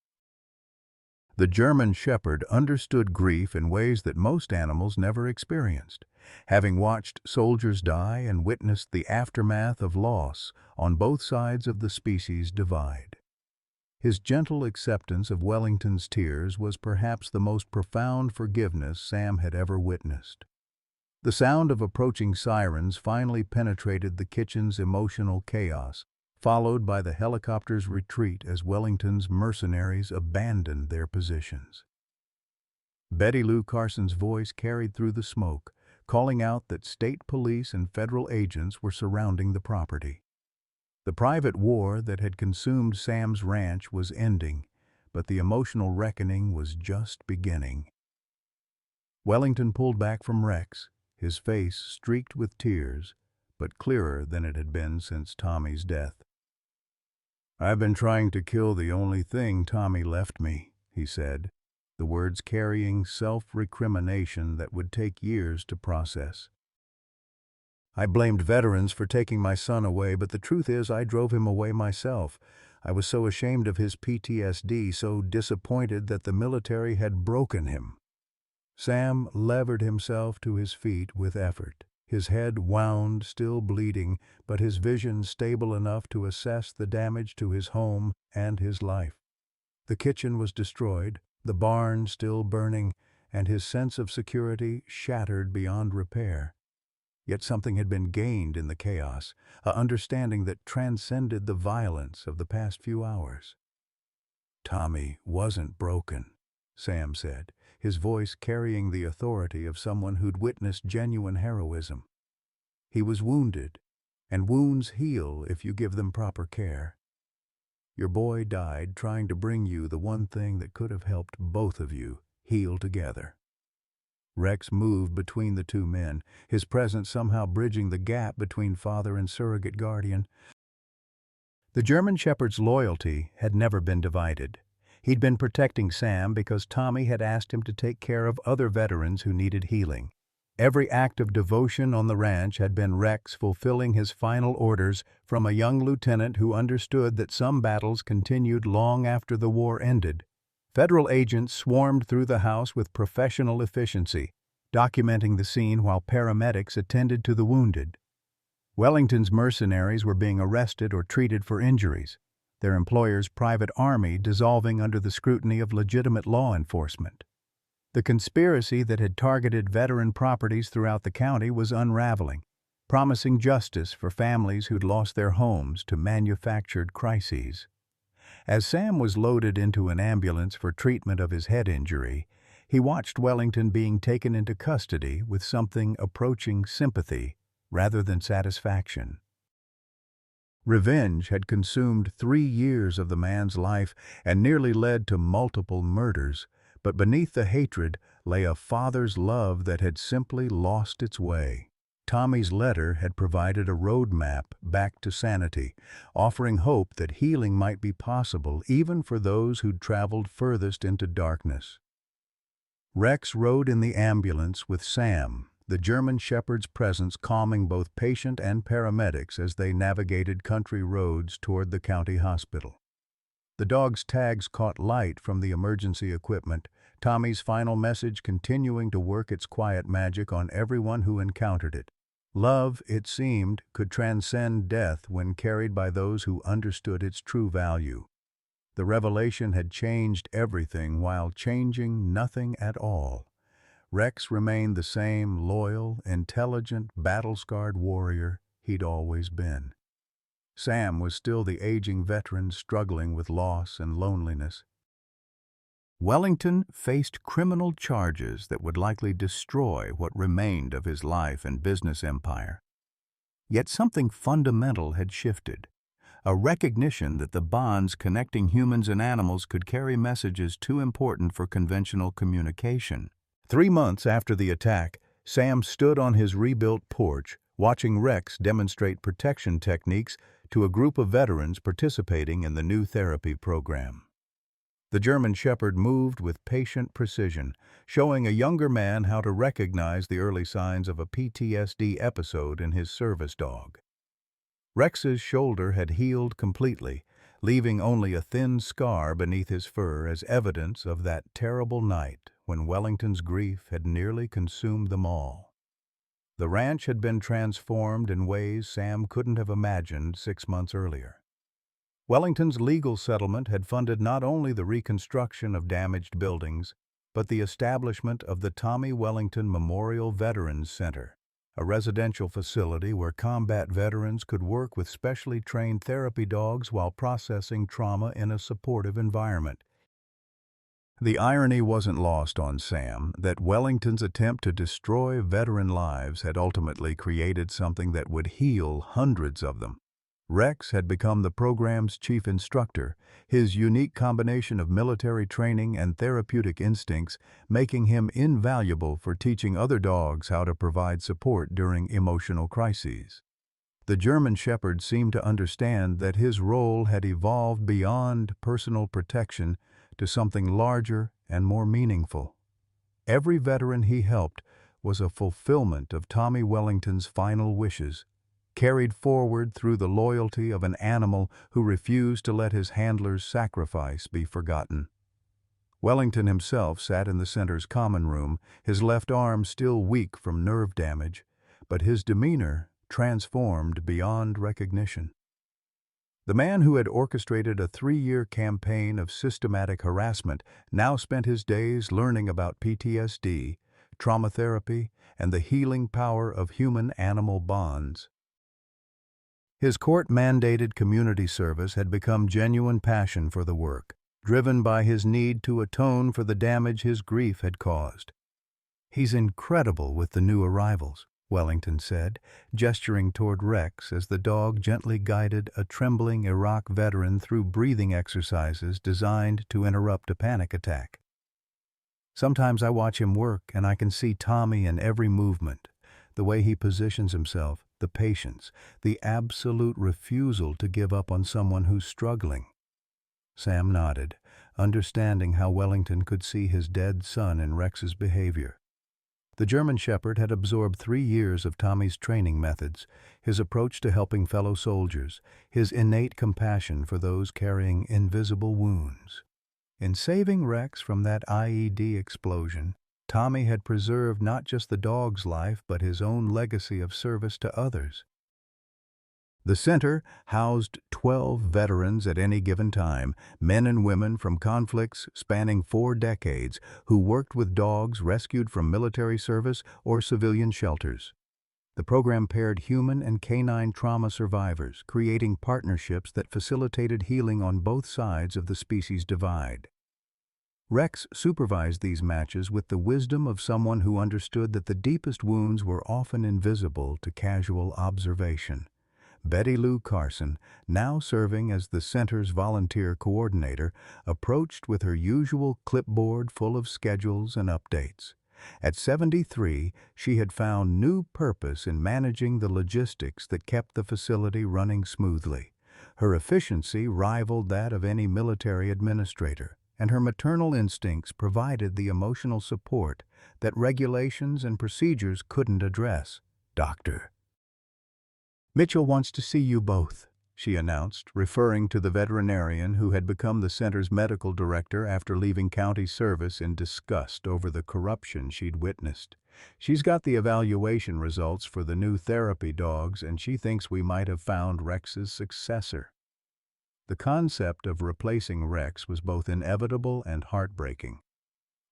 S1: The German Shepherd understood grief in ways that most animals never experienced, having watched soldiers die and witnessed the aftermath of loss on both sides of the species divide. His gentle acceptance of Wellington's tears was perhaps the most profound forgiveness Sam had ever witnessed. The sound of approaching sirens finally penetrated the kitchen's emotional chaos, followed by the helicopter's retreat as Wellington's mercenaries abandoned their positions. Betty Lou Carson's voice carried through the smoke, calling out that state police and federal agents were surrounding the property. The private war that had consumed Sam's ranch was ending, but the emotional reckoning was just beginning. Wellington pulled back from Rex, his face streaked with tears, but clearer than it had been since Tommy's death. "I've been trying to kill the only thing Tommy left me," he said, the words carrying self-recrimination that would take years to process. "I blamed veterans for taking my son away, but the truth is I drove him away myself. I was so ashamed of his PTSD, so disappointed that the military had broken him." Sam levered himself to his feet with effort, his head wound, still bleeding, but his vision stable enough to assess the damage to his home and his life. The kitchen was destroyed, the barn still burning, and his sense of security shattered beyond repair. Yet something had been gained in the chaos, an understanding that transcended the violence of the past few hours. "Tommy wasn't broken," Sam said, his voice carrying the authority of someone who'd witnessed genuine heroism. "He was wounded, and wounds heal if you give them proper care. Your boy died trying to bring you the one thing that could have helped both of you heal together." Rex moved between the two men, his presence somehow bridging the gap between father and surrogate guardian. The German Shepherd's loyalty had never been divided. He'd been protecting Sam because Tommy had asked him to take care of other veterans who needed healing. Every act of devotion on the ranch had been Rex fulfilling his final orders from a young lieutenant who understood that some battles continued long after the war ended. Federal agents swarmed through the house with professional efficiency, documenting the scene while paramedics attended to the wounded. Wellington's mercenaries were being arrested or treated for injuries, their employer's private army dissolving under the scrutiny of legitimate law enforcement. The conspiracy that had targeted veteran properties throughout the county was unraveling, promising justice for families who'd lost their homes to manufactured crises. As Sam was loaded into an ambulance for treatment of his head injury, he watched Wellington being taken into custody with something approaching sympathy rather than satisfaction. Revenge had consumed 3 years of the man's life and nearly led to multiple murders, but beneath the hatred lay a father's love that had simply lost its way. Tommy's letter had provided a roadmap back to sanity, offering hope that healing might be possible even for those who'd traveled furthest into darkness. Rex rode in the ambulance with Sam, the German Shepherd's presence calming both patient and paramedics as they navigated country roads toward the county hospital. The dog's tags caught light from the emergency equipment, Tommy's final message continuing to work its quiet magic on everyone who encountered it. Love, it seemed, could transcend death when carried by those who understood its true value. The revelation had changed everything while changing nothing at all. Rex remained the same loyal, intelligent, battle-scarred warrior he'd always been. Sam was still the aging veteran struggling with loss and loneliness. Wellington faced criminal charges that would likely destroy what remained of his life and business empire. Yet something fundamental had shifted, a recognition that the bonds connecting humans and animals could carry messages too important for conventional communication. 3 months after the attack, Sam stood on his rebuilt porch, watching Rex demonstrate protection techniques to a group of veterans participating in the new therapy program. The German Shepherd moved with patient precision, showing a younger man how to recognize the early signs of a PTSD episode in his service dog. Rex's shoulder had healed completely, leaving only a thin scar beneath his fur as evidence of that terrible night when Wellington's grief had nearly consumed them all. The ranch had been transformed in ways Sam couldn't have imagined 6 months earlier. Wellington's legal settlement had funded not only the reconstruction of damaged buildings, but the establishment of the Tommy Wellington Memorial Veterans Center, a residential facility where combat veterans could work with specially trained therapy dogs while processing trauma in a supportive environment. The irony wasn't lost on Sam that Wellington's attempt to destroy veteran lives had ultimately created something that would heal hundreds of them. Rex had become the program's chief instructor, his unique combination of military training and therapeutic instincts making him invaluable for teaching other dogs how to provide support during emotional crises. The German Shepherd seemed to understand that his role had evolved beyond personal protection to something larger and more meaningful. Every veteran he helped was a fulfillment of Tommy Wellington's final wishes, carried forward through the loyalty of an animal who refused to let his handler's sacrifice be forgotten. Wellington himself sat in the center's common room, his left arm still weak from nerve damage, but his demeanor transformed beyond recognition. The man who had orchestrated a 3-year campaign of systematic harassment now spent his days learning about PTSD, trauma therapy, and the healing power of human-animal bonds. His court-mandated community service had become genuine passion for the work, driven by his need to atone for the damage his grief had caused. "He's incredible with the new arrivals," Wellington said, gesturing toward Rex as the dog gently guided a trembling Iraq veteran through breathing exercises designed to interrupt a panic attack. "Sometimes I watch him work and I can see Tommy in every movement, the way he positions himself, the patience, the absolute refusal to give up on someone who's struggling." Sam nodded, understanding how Wellington could see his dead son in Rex's behavior. The German Shepherd had absorbed 3 years of Tommy's training methods, his approach to helping fellow soldiers, his innate compassion for those carrying invisible wounds. In saving Rex from that IED explosion, Tommy had preserved not just the dog's life but his own legacy of service to others. The center housed 12 veterans at any given time, men and women from conflicts spanning 4 decades who worked with dogs rescued from military service or civilian shelters. The program paired human and canine trauma survivors, creating partnerships that facilitated healing on both sides of the species divide. Rex supervised these matches with the wisdom of someone who understood that the deepest wounds were often invisible to casual observation. Betty Lou Carson, now serving as the center's volunteer coordinator, approached with her usual clipboard full of schedules and updates. At 73, she had found new purpose in managing the logistics that kept the facility running smoothly. Her efficiency rivaled that of any military administrator. and her maternal instincts provided the emotional support that regulations and procedures couldn't address. "Doctor Mitchell wants to see you both," she announced, referring to the veterinarian who had become the center's medical director after leaving county service in disgust over the corruption she'd witnessed. "She's got the evaluation results for the new therapy dogs, and she thinks we might have found Rex's successor." The concept of replacing Rex was both inevitable and heartbreaking.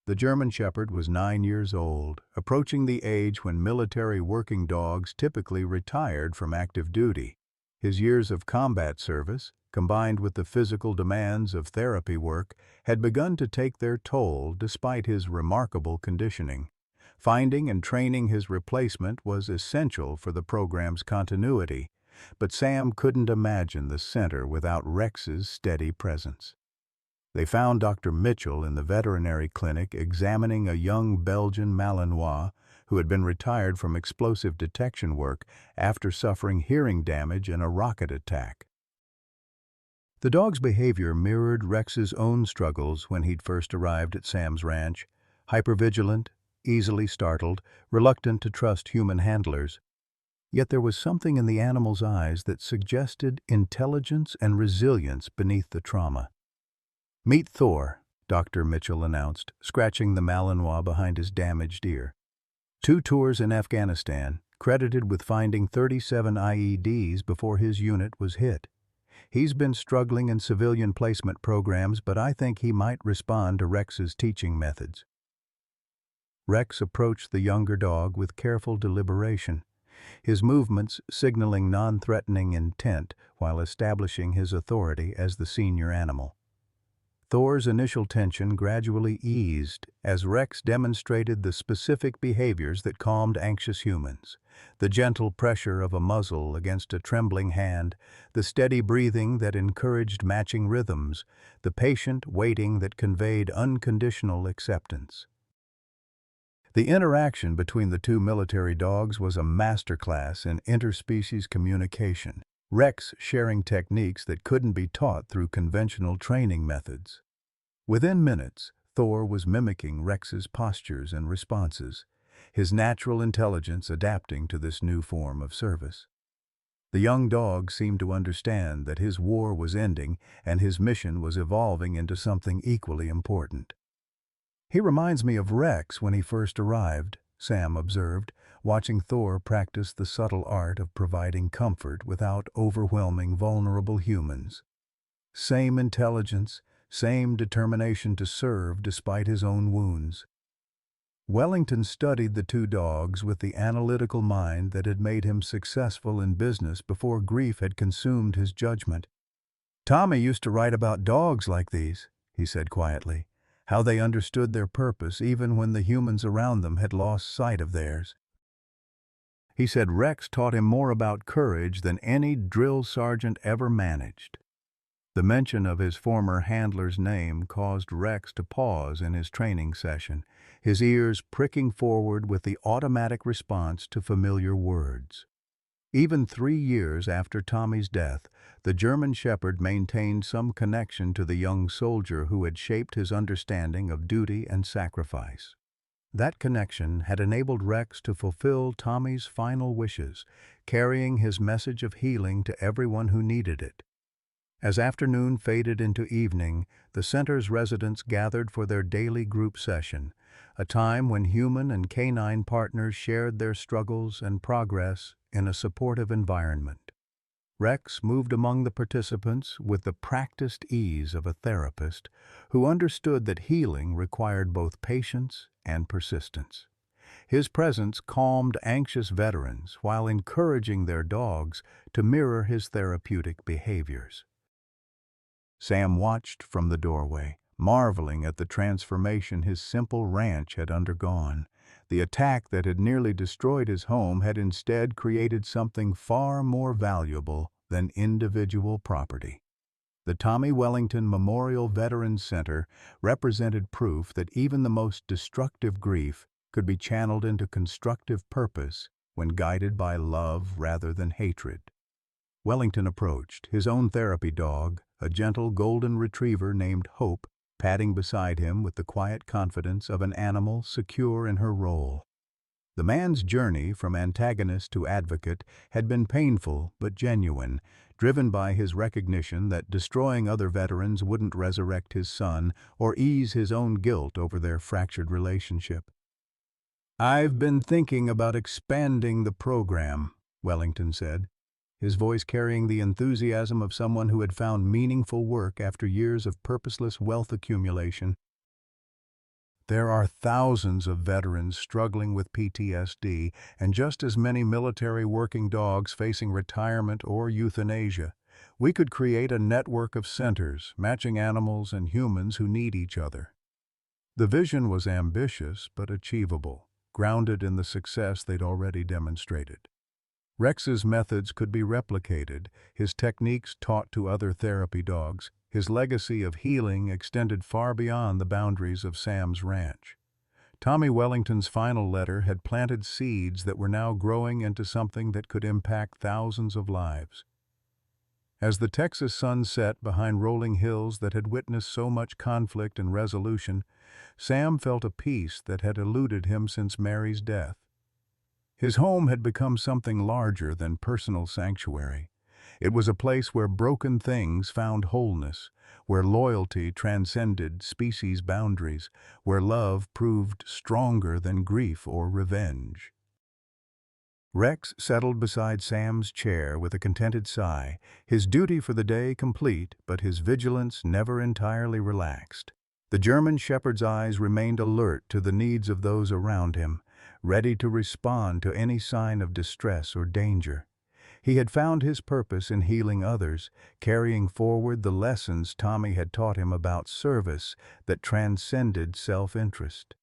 S1: The German Shepherd was 9 years old, approaching the age when military working dogs typically retired from active duty. His years of combat service, combined with the physical demands of therapy work, had begun to take their toll despite his remarkable conditioning. Finding and training his replacement was essential for the program's continuity, but Sam couldn't imagine the center without Rex's steady presence. They found Dr. Mitchell in the veterinary clinic examining a young Belgian Malinois who had been retired from explosive detection work after suffering hearing damage in a rocket attack. The dog's behavior mirrored Rex's own struggles when he'd first arrived at Sam's ranch: hypervigilant, easily startled, reluctant to trust human handlers. Yet there was something in the animal's eyes that suggested intelligence and resilience beneath the trauma. "Meet Thor," Dr. Mitchell announced, scratching the Malinois behind his damaged ear. 2 tours in Afghanistan, credited with finding 37 IEDs before his unit was hit. He's been struggling in civilian placement programs, but I think he might respond to Rex's teaching methods. Rex approached the younger dog with careful deliberation, his movements signaling non-threatening intent while establishing his authority as the senior animal. Thor's initial tension gradually eased as Rex demonstrated the specific behaviors that calmed anxious humans: the gentle pressure of a muzzle against a trembling hand, the steady breathing that encouraged matching rhythms, the patient waiting that conveyed unconditional acceptance. The interaction between the 2 military dogs was a masterclass in interspecies communication, Rex sharing techniques that couldn't be taught through conventional training methods. Within minutes, Thor was mimicking Rex's postures and responses, his natural intelligence adapting to this new form of service. The young dog seemed to understand that his war was ending and his mission was evolving into something equally important. "He reminds me of Rex when he first arrived," Sam observed, watching Thor practice the subtle art of providing comfort without overwhelming vulnerable humans. Same intelligence, same determination to serve despite his own wounds. Wellington studied the 2 dogs with the analytical mind that had made him successful in business before grief had consumed his judgment. "Tommy used to write about dogs like these," he said quietly, "how they understood their purpose even when the humans around them had lost sight of theirs." He said Rex taught him more about courage than any drill sergeant ever managed. The mention of his former handler's name caused Rex to pause in his training session, his ears pricking forward with the automatic response to familiar words. Even 3 years after Tommy's death, the German Shepherd maintained some connection to the young soldier who had shaped his understanding of duty and sacrifice. That connection had enabled Rex to fulfill Tommy's final wishes, carrying his message of healing to everyone who needed it. As afternoon faded into evening, the center's residents gathered for their daily group session, a time when human and canine partners shared their struggles and progress in a supportive environment. Rex moved among the participants with the practiced ease of a therapist who understood that healing required both patience and persistence. His presence calmed anxious veterans while encouraging their dogs to mirror his therapeutic behaviors. Sam watched from the doorway, marveling at the transformation his simple ranch had undergone. The attack that had nearly destroyed his home had instead created something far more valuable than individual property. The Tommy Wellington Memorial Veterans Center represented proof that even the most destructive grief could be channeled into constructive purpose when guided by love rather than hatred. Wellington approached, his own therapy dog, a gentle golden retriever named Hope, padding beside him with the quiet confidence of an animal secure in her role. The man's journey from antagonist to advocate had been painful but genuine, driven by his recognition that destroying other veterans wouldn't resurrect his son or ease his own guilt over their fractured relationship. "I've been thinking about expanding the program," Wellington said, his voice carrying the enthusiasm of someone who had found meaningful work after years of purposeless wealth accumulation. There are thousands of veterans struggling with PTSD and just as many military working dogs facing retirement or euthanasia. We could create a network of centers, matching animals and humans who need each other. The vision was ambitious but achievable, grounded in the success they'd already demonstrated. Rex's methods could be replicated, his techniques taught to other therapy dogs, his legacy of healing extended far beyond the boundaries of Sam's ranch. Tommy Wellington's final letter had planted seeds that were now growing into something that could impact thousands of lives. As the Texas sun set behind rolling hills that had witnessed so much conflict and resolution, Sam felt a peace that had eluded him since Mary's death. His home had become something larger than personal sanctuary. It was a place where broken things found wholeness, where loyalty transcended species boundaries, where love proved stronger than grief or revenge. Rex settled beside Sam's chair with a contented sigh, his duty for the day complete, but his vigilance never entirely relaxed. The German shepherd's eyes remained alert to the needs of those around him, ready to respond to any sign of distress or danger. He had found his purpose in healing others, carrying forward the lessons Tommy had taught him about service that transcended self-interest.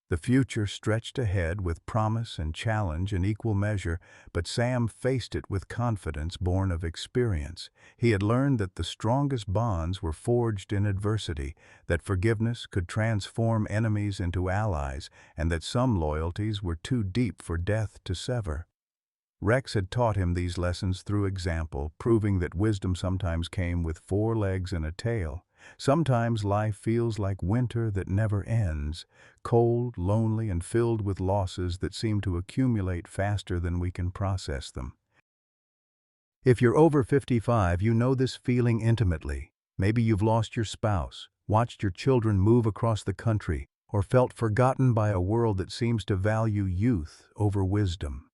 S1: The future stretched ahead with promise and challenge in equal measure, but Sam faced it with confidence born of experience. He had learned that the strongest bonds were forged in adversity, that forgiveness could transform enemies into allies, and that some loyalties were too deep for death to sever. Rex had taught him these lessons through example, proving that wisdom sometimes came with 4 legs and a tail. Sometimes life feels like winter that never ends, cold, lonely, and filled with losses that seem to accumulate faster than we can process them. If you're over 55, you know this feeling intimately. Maybe you've lost your spouse, watched your children move across the country, or felt forgotten by a world that seems to value youth over wisdom.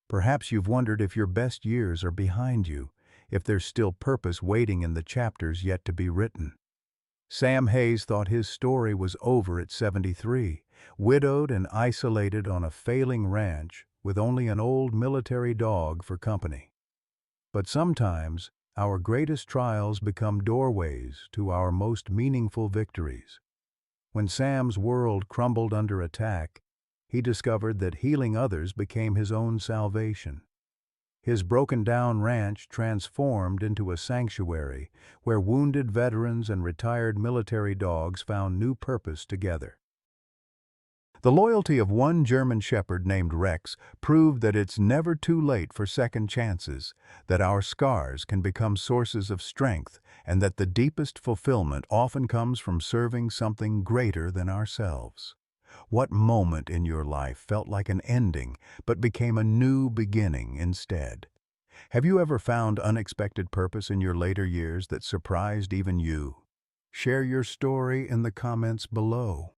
S1: Perhaps you've wondered if your best years are behind you, if there's still purpose waiting in the chapters yet to be written. Sam Hayes thought his story was over at 73, widowed and isolated on a failing ranch with only an old military dog for company. But sometimes, our greatest trials become doorways to our most meaningful victories. When Sam's world crumbled under attack, he discovered that healing others became his own salvation. His broken-down ranch transformed into a sanctuary where wounded veterans and retired military dogs found new purpose together. The loyalty of one German shepherd named Rex proved that it's never too late for second chances, that our scars can become sources of strength, and that the deepest fulfillment often comes from serving something greater than ourselves. What moment in your life felt like an ending, but became a new beginning instead? Have you ever found unexpected purpose in your later years that surprised even you? Share your story in the comments below.